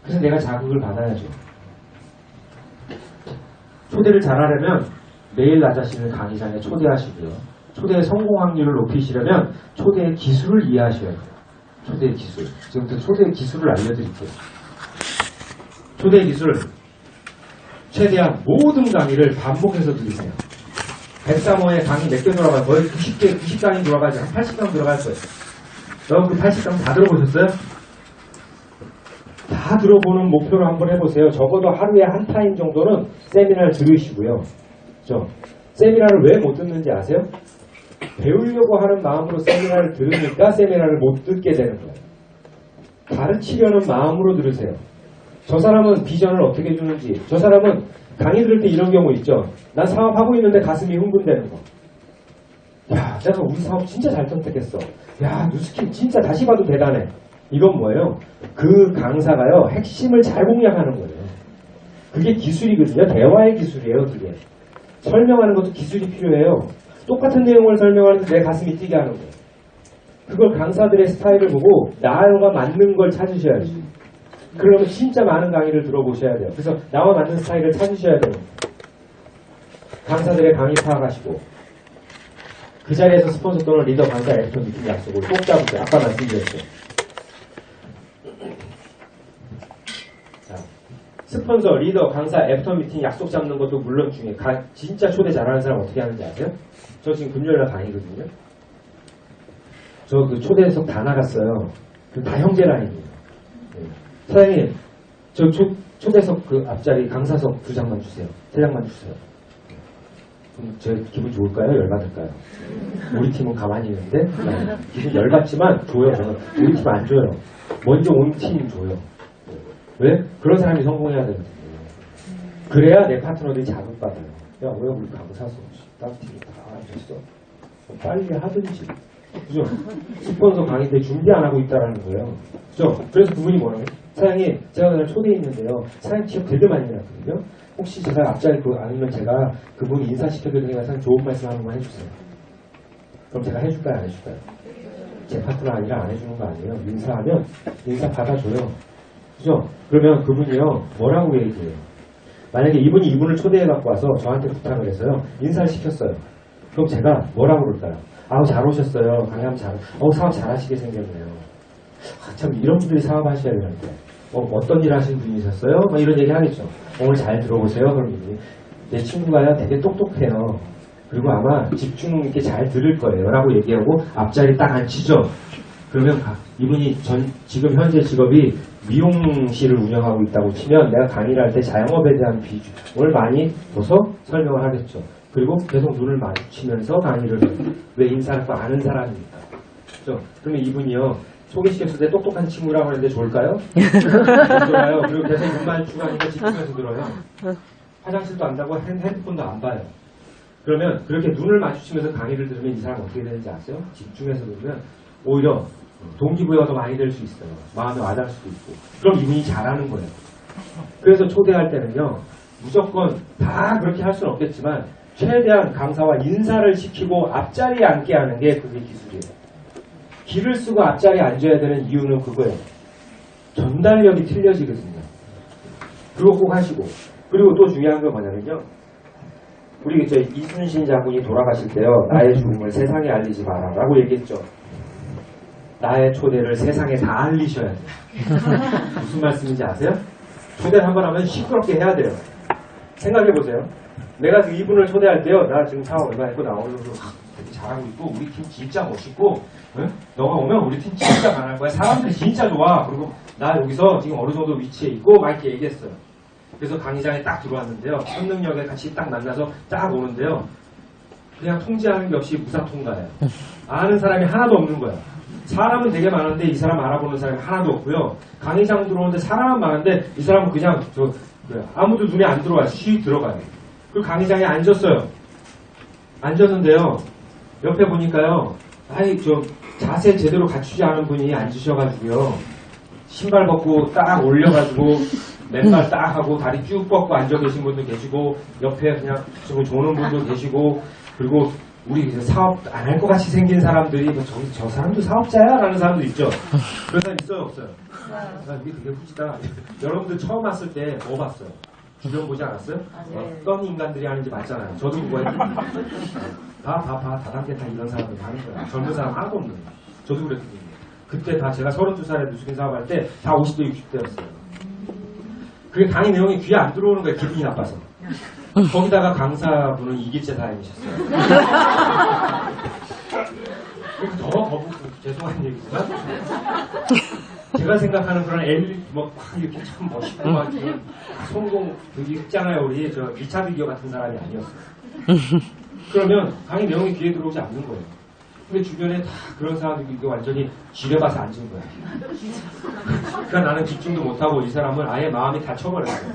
그래서 내가 자극을 받아야죠. 초대를 잘하려면 매일 나 자신을 강의장에 초대하시고요. 초대의 성공 확률을 높이시려면 초대의 기술을 이해하셔야 돼요. 초대의 기술. 지금부터 초대의 기술을 알려드릴게요. 초대의 기술. 최대한 모든 강의를 반복해서 들으세요. 103호에 강의 몇 개 돌아가요? 거의 90강이 돌아가지, 한 80강 들어갈 거예요. 여러분 그 80강 다 들어보셨어요? 다 들어보는 목표로 한번 해보세요. 적어도 하루에 한 타임 정도는 세미나를 들으시고요. 그렇죠? 세미나를 왜 못 듣는지 아세요? 배우려고 하는 마음으로 세미나를 들으니까 세미나를 못 듣게 되는 거예요. 가르치려는 마음으로 들으세요. 저 사람은 비전을 어떻게 주는지, 저 사람은 강의 들을 때 이런 경우 있죠. 난 사업하고 있는데 가슴이 흥분되는 거. 야, 내가 우리 사업 진짜 잘 선택했어. 야, 뉴스킨 진짜 다시 봐도 대단해. 이건 뭐예요? 그 강사가요, 핵심을 잘 공략하는 거예요. 그게 기술이거든요. 대화의 기술이에요, 그게. 설명하는 것도 기술이 필요해요. 똑같은 내용을 설명하는데 내 가슴이 뛰게 하는 거예요. 그걸 강사들의 스타일을 보고 나와 맞는 걸 찾으셔야지. 그러면 진짜 많은 강의를 들어보셔야 돼요. 그래서 나와 맞는 스타일을 찾으셔야 돼요. 강사들의 강의 파악하시고 그 자리에서 스폰서 또는 리더 강사 에디터 미팅 약속을 꼭 잡으세요. 아까 말씀드렸죠. 자, 스폰서, 리더, 강사, 애프터 미팅 약속 잡는 것도 물론 중요해요. 진짜 초대 잘하는 사람 어떻게 하는지 아세요? 저 지금 금요일날 강의거든요. 저 그 초대석 다 나갔어요. 그 다 형제 라인이에요. 네. 사장님, 저 초대석 그 앞자리 강사석 2장만 주세요. 3장만 주세요. 그럼 제 기분 좋을까요? 열받을까요? 우리 팀은 가만히 있는데 기분 열받지만 줘요. 저는 우리 팀 안 줘요. 먼저 온 팀 줘요. 왜? 그런 사람이 성공해야 되거든요. 그래야 내 파트너들이 자극받아요. 야, 왜 우리 강사석 다른 팀이 다 앉았어? 빨리 하든지. 그죠? 스폰서 강의 때 준비 안 하고 있다라는 거예요. 그죠? 그래서 그분이 뭐라고 해요? 사장님, 제가 그날 초대해 있는데요. 사장님 취업 되게 많이 해놨거든요. 혹시 제가 앞자리 아니면 제가 그분 인사시켜드리니까 사장님 좋은 말씀 한 번만 해주세요. 그럼 제가 해줄까요? 안 해줄까요? 제 파트너 아니라 안 해주는 거 아니에요. 인사하면 인사 받아줘요. 그죠? 그러면 그분이요. 뭐라고 얘기해요? 만약에 이분을 초대해갖고 와서 저한테 부탁을 해서요. 인사를 시켰어요. 그럼 제가 뭐라고 그럴까요? 아우 잘 오셨어요. 강의하면 사업 잘하시게 생겼네요. 아, 참 이런 분들이 사업하셔야 되는데 어떤 일 하시는 분이셨어요? 막 이런 얘기 하겠죠. 오늘 잘 들어보세요. 그럼 이분이 내 친구가요 되게 똑똑해요. 그리고 아마 집중 있게 잘 들을 거예요. 라고 얘기하고 앞자리 딱 앉히죠. 그러면 이분이 지금 현재 직업이 미용실을 운영하고 있다고 치면 내가 강의를 할 때 자영업에 대한 비중을 많이 둬서 설명을 하겠죠. 그리고 계속 눈을 마주치면서 강의를 왜 인사할 거 아는 사람이니까. 그죠? 그러면 이분이요. 소개시켰을 때 똑똑한 친구라고 하는데 좋을까요? 좋아요. 그리고 계속 눈만 주가니까 집중해서 들어요. 화장실도 안 가고 핸드폰도 안 봐요. 그러면 그렇게 눈을 마주치면서 강의를 들으면 이 사람 어떻게 되는지 아세요? 집중해서 들으면 오히려 동기부여가 더 많이 될 수 있어요. 마음에 와닿을 수도 있고. 그럼 이분이 잘하는 거예요. 그래서 초대할 때는요. 무조건 다 그렇게 할 수는 없겠지만 최대한 강사와 인사를 시키고 앞자리에 앉게 하는 게 그게 기술이에요. 길을 쓰고 앞자리에 앉아야 되는 이유는 그거예요. 전달력이 틀려지거든요. 그거 꼭 하시고. 그리고 또 중요한 건 뭐냐면요. 우리 이순신 장군이 돌아가실 때요. 나의 죽음을 세상에 알리지 마라 라고 얘기했죠. 나의 초대를 세상에 다 알리셔야 돼요. 무슨 말씀인지 아세요? 초대를 한번 하면 시끄럽게 해야 돼요. 생각해보세요. 내가 이분을 초대할 때요. 나 지금 사업 얼마 했고 나 오늘 되게 잘하고 있고 우리 팀 진짜 멋있고 응? 너가 오면 우리 팀 진짜 강할 거야. 사람들이 진짜 좋아. 그리고 나 여기서 지금 어느 정도 위치에 있고 막 이렇게 얘기했어요. 그래서 강의장에 딱 들어왔는데요. 선능력에 같이 딱 만나서 딱 오는데요. 그냥 통제하는 게 없이 무사통과예요. 아는 사람이 하나도 없는 거예요. 사람은 되게 많은데 이 사람 알아보는 사람이 하나도 없고요. 강의장 들어오는데 사람은 많은데 이 사람은 그냥 아무도 눈에 안 들어와요. 쉬 들어가요. 그 강의장에 앉았어요. 앉았는데요. 옆에 보니까요. 자세 제대로 갖추지 않은 분이 앉으셔가지고요. 신발 벗고 딱 올려가지고 맨발 딱 하고 다리 쭉 뻗고 앉아 계신 분도 계시고 옆에 그냥 좀 조는 분도 계시고 그리고 우리 사업 안 할 것 같이 생긴 사람들이 저 사람도 사업자야? 라는 사람도 있죠. 그런 사람 있어요? 없어요? 이게 되게 후지다. 여러분들 처음 왔을 때 뭐 봤어요? 주변 보지 않았어요? 어떤 인간들이 하는지 봤잖아요. 저도 그거 했거든요. 다단계 다 이런 사람들이 하는 거야. 젊은 사람 하나도 없는 거야. 저도 그랬거든요. 그때 다 제가 32살에 누수긴 사업할 때 다 50대 60대였어요. 그게 강의 내용이 귀에 안 들어오는 거예요. 기분이 나빠서. 거기다가 강사분은 이길제 다행이셨어요. 더 거북 죄송한 얘기지만 제가 생각하는 그런 막 이렇게 참 멋있고 막 이런 성공 되게 있잖아요. 우리 리차드 기어 같은 사람이 아니었어요. 그러면 강의 내용이 귀에 들어오지 않는 거예요. 근데 주변에 다 그런 사람들이 이게 완전히 지뢰밭에 앉은 거야. 그러니까 나는 집중도 못하고 이 사람을 아예 마음이 닫혀버렸어요.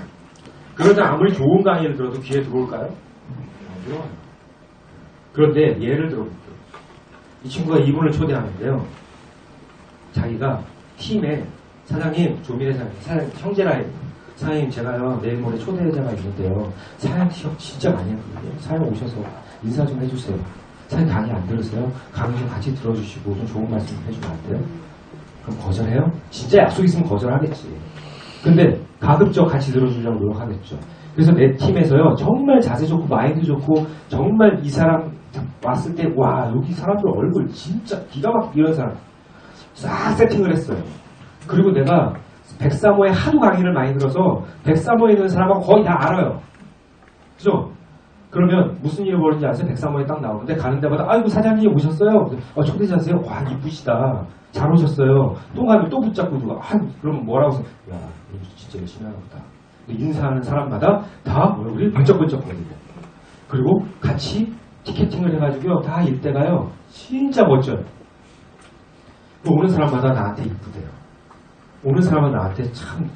그러다 아무리 좋은 강의를 들어도 귀에 들어올까요? 안 들어와요. 그런데 예를 들어볼게요. 이 친구가 이분을 초대하는데요. 자기가 팀에 사장님, 조민혜 사장님, 형제라 해요. 사장님 제가요 내일 모레 초대자가 있는데요. 사장 시험 진짜 많이 했거든요. 사장 오셔서 인사 좀 해주세요. 사장님 강의 안 들으세요? 강의 좀 같이 들어주시고 좀 좋은 말씀 좀 해주면 안 돼요? 그럼 거절해요? 진짜 약속 있으면 거절하겠지. 근데 가급적 같이 들어주려고 노력하겠죠. 그래서 내 팀에서요 정말 자세 좋고 마인드 좋고 정말 이 사람 왔을 때 와 여기 사람들 얼굴 진짜 기가 막히게 이런 사람 싹 세팅을 했어요. 그리고 내가 103호에 하도 강의를 많이 들어서 103호에 있는 사람하고 거의 다 알아요. 그죠? 그러면 무슨 일이 벌어진지 아세요? 103호에 딱 나오는데 가는 데마다 아이고 사장님 오셨어요? 초대자세요? 와 이쁘시다. 잘 오셨어요. 또 가면 또 붙잡고 누가 그러면 뭐라고 해서 야 진짜 열심히 하나 보다. 인사하는 사람마다 다 얼굴이 번쩍번쩍거리고 그리고 같이 티켓팅을 해가지고요 다 일대가요 진짜 멋져요. 오는 사람마다 나한테 이쁘대요. 오는 사람은 나한테 참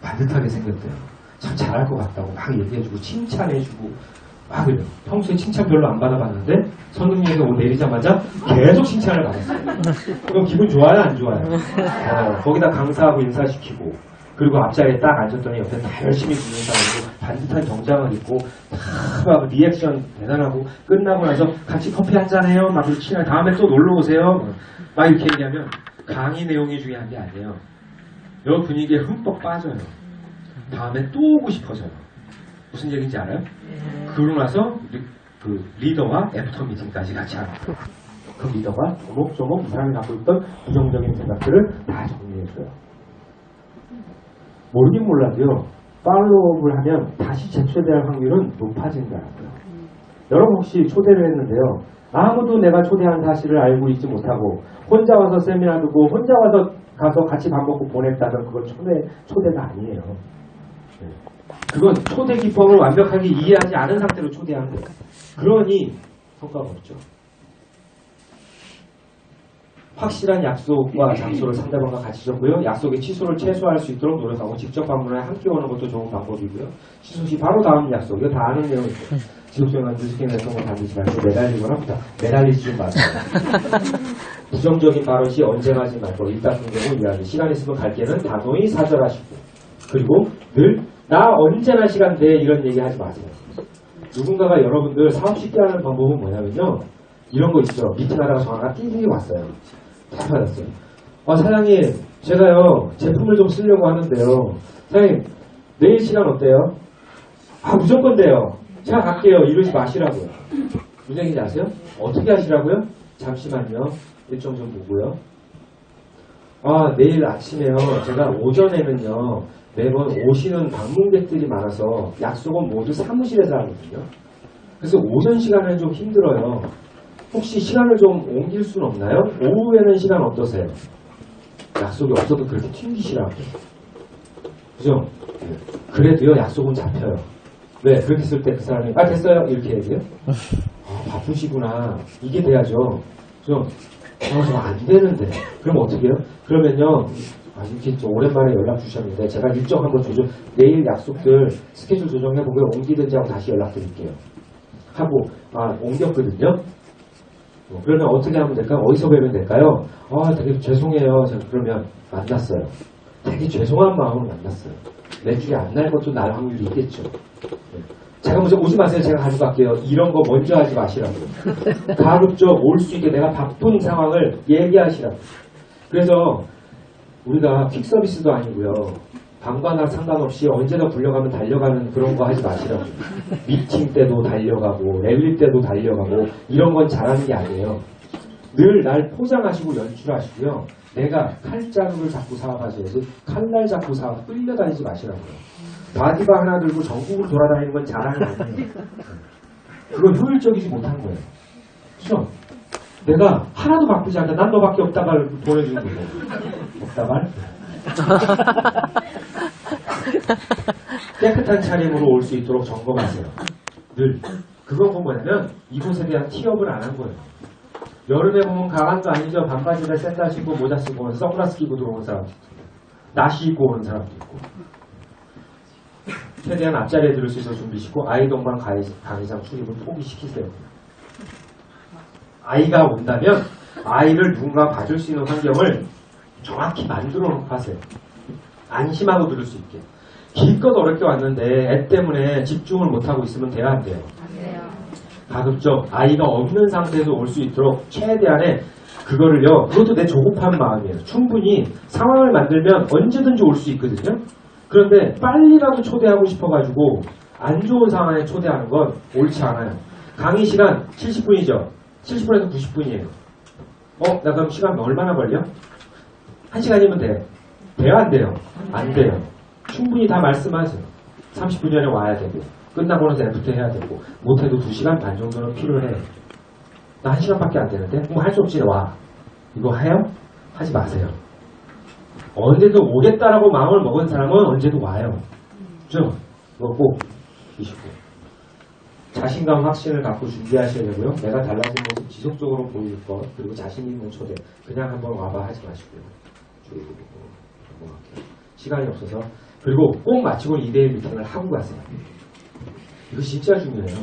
반듯하게 생겼대요. 참 잘할 것 같다고 막 얘기해주고 칭찬해주고 막 그래요. 평소에 칭찬 별로 안 받아봤는데 선생님에서 옷 내리자마자 계속 칭찬을 받았어요. 그럼 기분 좋아요? 안 좋아요? 거기다 강사하고 인사시키고 그리고 앞자리에 딱 앉았더니 옆에 다 열심히 듣는 사람이고 반듯한 정장을 입고 막 리액션 대단하고 끝나고 나서 같이 커피 한잔 해요. 막 친한 다음에 또 놀러 오세요. 막 이렇게 얘기하면 강의 내용이 중요한 게 아니에요. 여기 분위기에 흠뻑 빠져요. 다음에 또 오고 싶어져요. 무슨 얘기인지 알아요? 그러고 나서 그 리더와 애프터 미팅까지 같이 하는 거예요. 그 리더가 조목조목 이 사람이 갖고 있던 부정적인 생각들을 다 정리해줘요. 모르긴 몰라도요. 팔로우업을 하면 다시 재초대할 확률은 높아진다고요. 여러분 혹시 초대를 했는데요. 아무도 내가 초대한 사실을 알고 있지 못하고 혼자 와서 세미나 듣고 혼자 가서 같이 밥 먹고 보냈다면 그건 초대가 아니에요. 네. 그건 초대 기법을 완벽하게 이해하지 않은 상태로 초대한 거예요. 그러니 성과가 없죠. 확실한 약속과 장소를 상대방과 같이 적고요. 약속의 취소를 최소화할 수 있도록 노력하고 직접 방문해 함께 오는 것도 좋은 방법이고요. 취소 시 바로 다음 약속. 이거 다 아는 내용이죠. 지속적인 뉴스킹 같은 거 반드시 말고 매달리거나 매달리지 좀 마세요. 부정적인 발언 시 언쟁 하지 말고 일단 경우 이야기. 시간 있으면 갈게는 단호히 사절하시고. 그리고 늘 나 언제나 시간 돼 이런 얘기 하지 마세요. 누군가가 여러분들 사업 쉽게 하는 방법은 뭐냐면요. 이런 거 있죠. 미팅하다가 전화가 띵띵이 왔어요. 다 받았어요. 사장님 제가요 제품을 좀 쓰려고 하는데요. 사장님 내일 시간 어때요? 무조건 돼요. 제가 갈게요. 이러지 마시라고요. 무슨 얘기인지 아세요? 어떻게 하시라고요? 잠시만요. 일정 좀 보고요. 내일 아침에요. 제가 오전에는요. 매번 오시는 방문객들이 많아서 약속은 모두 사무실에서 하거든요. 그래서 오전 시간은 좀 힘들어요. 혹시 시간을 좀 옮길 수는 없나요? 오후에는 시간 어떠세요? 약속이 없어도 그렇게 튕기시라고. 그죠? 그래도요, 약속은 잡혀요. 왜? 그렇게 쓸 때 그 사람이, 됐어요? 이렇게 얘기해요? 바쁘시구나. 이게 돼야죠. 그죠? 저 안 되는데. 그럼 어떻게 해요? 그러면요, 이렇게 좀 오랜만에 연락 주셨는데, 제가 일정 한번 내일 약속들 스케줄 조정해보고요. 옮기든지 하고 다시 연락드릴게요. 하고, 옮겼거든요? 그러면 어떻게 하면 될까요? 어디서 뵈면 될까요? 되게 죄송해요. 제가 그러면 만났어요. 되게 죄송한 마음으로 만났어요. 매출이 안 날 것도 날 확률이 있겠죠. 제가 먼저 오지 마세요. 제가 가지고 갈게요. 이런 거 먼저 하지 마시라고. 가급적 올 수 있게 내가 바쁜 상황을 얘기하시라고. 그래서 우리가 퀵 서비스도 아니고요. 방과나 상관없이 언제나 불려가면 달려가는 그런 거 하지 마시라고. 미팅 때도 달려가고 랠리 때도 달려가고 이런 건 잘하는 게 아니에요. 늘 날 포장하시고 연출하시고요. 내가 칼자루를 잡고 사업하셔야지 칼날 잡고 사업 끌려다니지 마시라고요. 바디바 하나 들고 전국을 돌아다니는 건 잘하는 게 아니에요. 그건 효율적이지 못한 거예요. 그죠? 내가 하나도 바쁘지 않다. 난 너밖에 없다발 보내주는 거예요. 없다발? 깨끗한 차림으로 올 수 있도록 점검하세요. 늘. 그건 뭐냐면 이곳에 대한 티업을 안 한 거예요. 여름에 보면 가관도 아니죠. 반바지를 샌들 신고 모자 쓰고 선글라스 끼고 들어오는 사람도 있고 나시 입고 오는 사람도 있고 최대한 앞자리에 들을 수 있어 준비시고 아이 동반 강의장 출입을 포기시키세요. 아이가 온다면 아이를 누군가 봐줄 수 있는 환경을 정확히 만들어 놓고 하세요. 안심하고 들을 수 있게. 기껏 어렵게 왔는데 애 때문에 집중을 못하고 있으면 돼야 안 돼요. 가급적 아이가 없는 상태에서 올 수 있도록 최대한의 그거를요. 그것도 내 조급한 마음이에요. 충분히 상황을 만들면 언제든지 올 수 있거든요. 그런데 빨리라도 초대하고 싶어가지고 안 좋은 상황에 초대하는 건 옳지 않아요. 강의 시간 70분이죠. 70분에서 90분이에요. 나 그럼 시간 얼마나 걸려? 1시간이면 돼. 돼요? 안 돼요? 안 돼요. 충분히 다 말씀하세요. 30분 전에 와야 되고 끝나고는 애프터 해야 되고 못해도 2시간 반 정도는 필요해. 나 1시간밖에 안 되는데? 그럼 할 수 없지. 와. 이거 해요? 하지 마세요. 언제도 오겠다라고 마음을 먹은 사람은 언제도 와요. 그죠? 이거 꼭 이시고 자신감 확신을 갖고 준비하셔야 되고요. 내가 달라진 모습 지속적으로 보일 것 그리고 자신 있는 초대 그냥 한번 와봐 하지 마시고요. 넘어갈게요. 시간이 없어서 그리고 꼭 마치고 2대1 미팅을 하고 가세요. 이거 진짜 중요해요.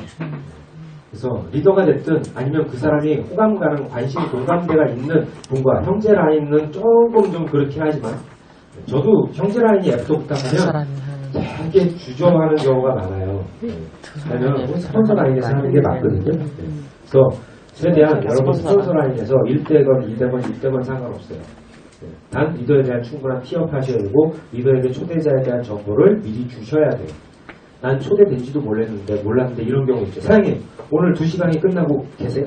그래서 리더가 됐든 아니면 그 사람이 호감 가는 관심 공감대가 있는 분과 형제 라인은 조금 좀 그렇긴 하지만 저도 형제 라인이 애프터부터 하면 되게 주저하는 경우가 많아요. 왜냐면 스폰서 라인에서 하는 게 맞거든요. 그래서 최대한 여러분 스폰서 라인에서 1대건 2대건 6대건 상관없어요. 단 리더에 대한 충분한 티업하셔야 되고 리더에게 초대자에 대한 정보를 미리 주셔야 돼요. 난 초대된지도 몰랐는데 이런 경우 있죠. 사장님 오늘 2시간이 끝나고 계세요?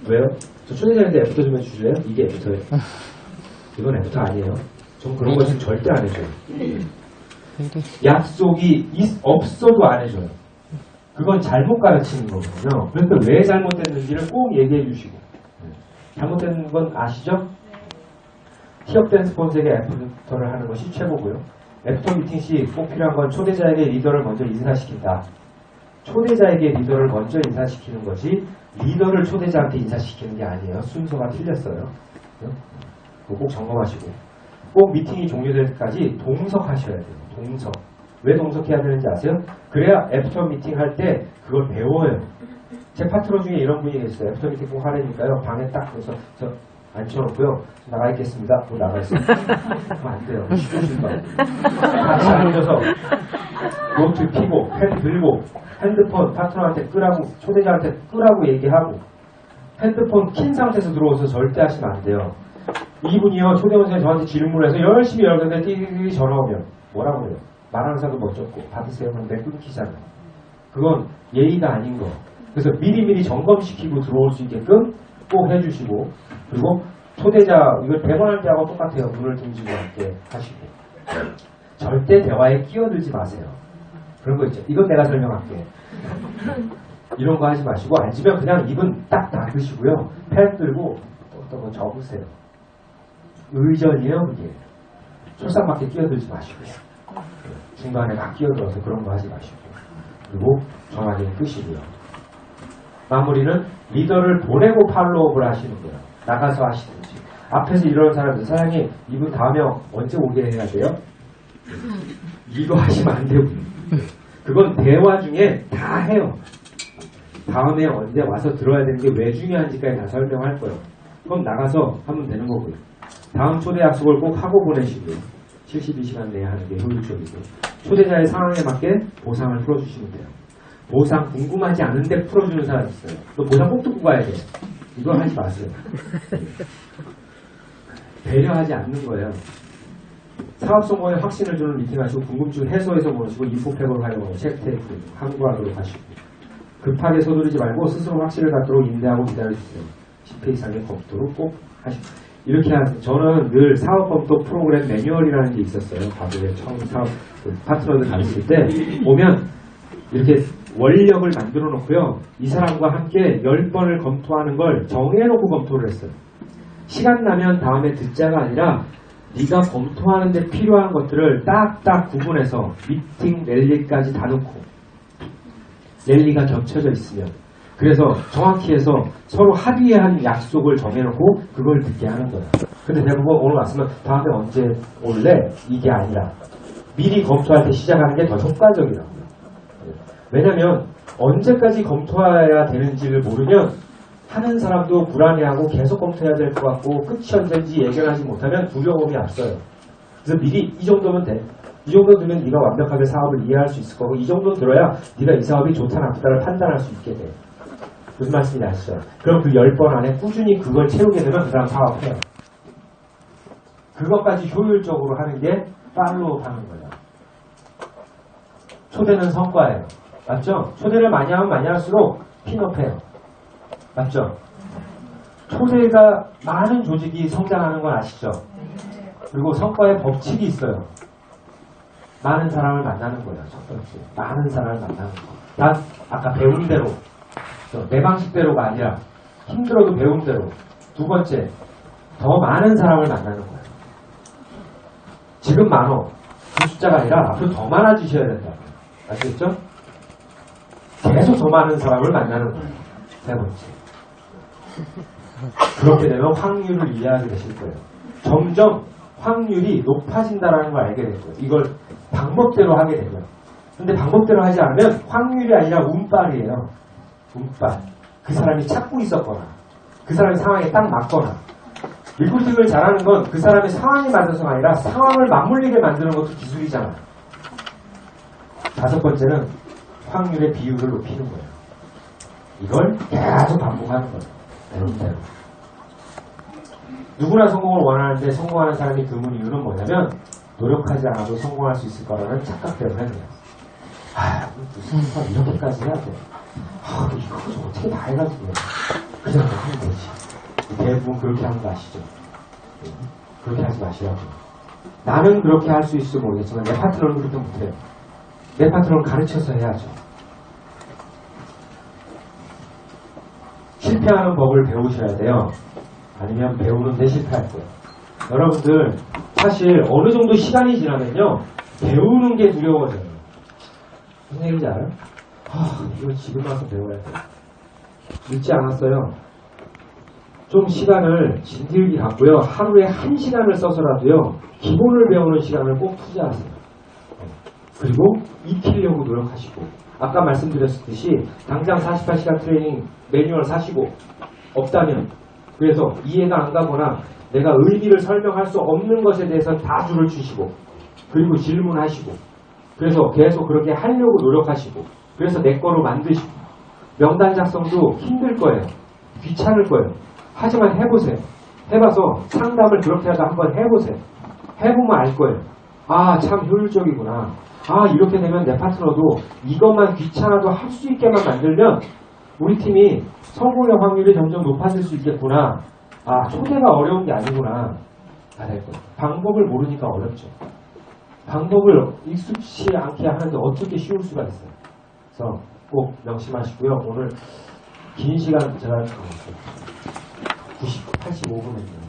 왜요? 저 초대자인데 애프터 좀 해주실래요? 이게 애프터예요. 이건 애프터 아니에요. 전 그런 거 지금 절대 안 해줘요. 약속이 없어도 안 해줘요. 그건 잘못 가르치는 거거든요. 그러니까 왜 잘못됐는지를 꼭 얘기해 주시고 잘못된 건 아시죠? 티업된 스폰서에게 애프터를 하는 것이 최고고요. 애프터 미팅 시 꼭 필요한 건 초대자에게 리더를 먼저 인사시킨다. 초대자에게 리더를 먼저 인사시키는 것이 리더를 초대자한테 인사시키는 게 아니에요. 순서가 틀렸어요. 그거 꼭 점검하시고. 꼭 미팅이 종료될 때까지 동석하셔야 돼요. 동석. 왜 동석해야 되는지 아세요? 그래야 애프터 미팅 할 때 그걸 배워요. 제 파트너 중에 이런 분이 계셨어요. 애프터 미팅 꼭 하려니까요. 방에 딱 그래서 저 앉혀놓고요. 나가 있겠습니다. 또 나가 있어요. 그럼 안 돼요. 쉬우신다. 같이 앉아서 노트 피고 펜 들고 핸드폰 파트너한테 끄라고 초대자한테 끄라고 얘기하고 핸드폰 킨 상태에서 들어오셔서 절대 하시면 안 돼요. 이분이요 초대원생이 저한테 질문해서 열심히 열는데 띠 전화 오면 뭐라고 그래요? 말하는 사람도 멋졌고 받으세요 하면 내 끊기잖아요. 그건 예의가 아닌 거. 그래서 미리미리 점검시키고 들어올 수 있게끔 꼭 해주시고 그리고 초대자 이걸 대관할 때하고 똑같아요. 문을 등지고 함께 하시고 절대 대화에 끼어들지 마세요. 그런 거 있죠. 이건 내가 설명할게. 이런 거 하지 마시고 앉으면 그냥 입은 딱 닫으시고요. 펜 들고 어떤 거 적으세요. 의전이에요 그게. 솔상맞게 끼어들지 마시고요. 중간에 막 끼어들어서 그런 거 하지 마시고 그리고 전화기는 끄시고요. 마무리는 리더를 보내고 팔로우업을 하시는 거예요. 나가서 하시든지. 앞에서 이러는 사람들 사장님 이분 다음에 언제 오게 해야 돼요? 이거 하시면 안 되고 그건 대화 중에 다 해요. 다음에 언제 와서 들어야 되는 게 왜 중요한지까지 다 설명할 거예요. 그럼 나가서 하면 되는 거고요. 다음 초대 약속을 꼭 하고 보내시고요. 72시간 내에 하는 게 효율적이고 초대자의 상황에 맞게 보상을 풀어주시면 돼요. 보상 궁금하지 않은데 풀어주는 사람 있어요. 또 보상 꼭 듣고 가야 돼요. 이거 하지 마세요. 배려하지 않는 거예요. 사업 성공에 확신을 주는 미팅하시고 궁금증 해소해서 보내시고 인포팩으로 활용하고 체크테이프 함구하도록 하시고 급하게 서두르지 말고 스스로 확신을 갖도록 인내하고 기다려주세요. 10회 이상의 검토를 꼭 하시고 이렇게 저는 늘 사업 검토 프로그램 매뉴얼이라는 게 있었어요. 과거에 처음 사업 파트너들 가르칠 때 보면 이렇게 원력을 만들어 놓고요. 이 사람과 함께 10번을 검토하는 걸 정해놓고 검토를 했어요. 시간 나면 다음에 듣자가 아니라 네가 검토하는 데 필요한 것들을 딱딱 구분해서 미팅 랠리까지 다 놓고 랠리가 겹쳐져 있으면 그래서 정확히 해서 서로 합의한 약속을 정해놓고 그걸 듣게 하는 거예요. 근데 대부분 오늘 왔으면 다음에 언제 올래? 이게 아니라 미리 검토할 때 시작하는 게 더 효과적이라고요. 왜냐면 언제까지 검토해야 되는지를 모르면 하는 사람도 불안해하고 계속 검토해야 될 것 같고 끝이 언제인지 예견하지 못하면 두려움이 앞서요. 그래서 미리 이 정도면 돼. 이 정도 들면 네가 완벽하게 사업을 이해할 수 있을 거고 이 정도 들어야 네가 이 사업이 좋다 나쁘다를 판단할 수 있게 돼. 무슨 말씀인지 아시죠? 그럼 그 10번 안에 꾸준히 그걸 채우게 되면 그 다음 사업해요. 그것까지 효율적으로 하는 게 팔로우업 하는 거예요. 초대는 성과예요. 맞죠? 초대를 많이 하면 많이 할수록 핀업해요. 맞죠? 초대가 많은 조직이 성장하는 건 아시죠? 그리고 성과의 법칙이 있어요. 많은 사람을 만나는 거예요. 첫 번째. 많은 사람을 만나는 거. 난 아까 배운 대로 내 방식대로가 아니라 힘들어도 배운 대로. 두 번째, 더 많은 사람을 만나는 거예요. 지금 많어. 그 숫자가 아니라 앞으로 더 많아지셔야 된다. 아시겠죠? 계속 더 많은 사람을 만나는 거예요. 세 번째. 그렇게 되면 확률을 이해하게 되실 거예요. 점점 확률이 높아진다는 걸 알게 될 거예요. 이걸 방법대로 하게 되면. 근데 방법대로 하지 않으면 확률이 아니라 운빨이에요. 운빨. 그 사람이 찾고 있었거나 그 사람의 상황에 딱 맞거나 리크루팅을 잘하는 건 그 사람의 상황이 맞아서가 아니라 상황을 맞물리게 만드는 것도 기술이잖아요. 다섯 번째는 확률의 비율을 높이는 거예요. 이걸 계속 반복하는 거예요. 대로. 누구나 성공을 원하는데 성공하는 사람이 드문 이유는 뭐냐면 노력하지 않아도 성공할 수 있을 거라는 착각 때문에 그래요. 무슨 사람 이렇게까지 해야 돼. 이거 어떻게 다 해가지고 그냥 하면 되지. 대부분 그렇게 하는 거 아시죠? 그렇게 하지 마시라고. 나는 그렇게 할 수 있을지 모르겠지만 내 파트너는 그렇게 못해요. 내 파트너는 가르쳐서 해야죠. 실패하는 법을 배우셔야 돼요. 아니면 배우는데 실패할 거예요. 여러분들 사실 어느 정도 시간이 지나면요 배우는 게 두려워져요. 무슨 얘기인지 알아요? 이거 지금 와서 배워야 돼. 늦지 않았어요. 좀 시간을 진득이 갖고요. 하루에 1시간을 써서라도요. 기본을 배우는 시간을 꼭 투자하세요. 그리고 익히려고 노력하시고 아까 말씀드렸듯이 당장 48시간 트레이닝 매뉴얼 사시고 없다면 그래서 이해가 안 가거나 내가 의미를 설명할 수 없는 것에 대해서 다 줄을 치시고 그리고 질문하시고 그래서 계속 그렇게 하려고 노력하시고 그래서 내 거로 만드시고 명단 작성도 힘들 거예요. 귀찮을 거예요. 하지만 해보세요. 해봐서 상담을 그렇게 하다 한번 해보세요. 해보면 알 거예요. 아, 참 효율적이구나. 아, 이렇게 되면 내 파트너도 이것만 귀찮아도 할 수 있게만 만들면 우리 팀이 성공의 확률이 점점 높아질 수 있겠구나. 아, 초대가 어려운 게 아니구나. 알을 거예요. 방법을 모르니까 어렵죠. 방법을 익숙치 않게 하는데 어떻게 쉬울 수가 있어요. 그래서 꼭 명심하시고요. 오늘 긴 시간 제가 85분 했네요.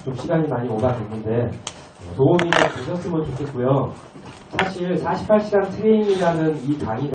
좀 시간이 많이 오바됐는데 도움이 좀 되셨으면 좋겠고요. 사실 48시간 트레이닝이라는 이 강의가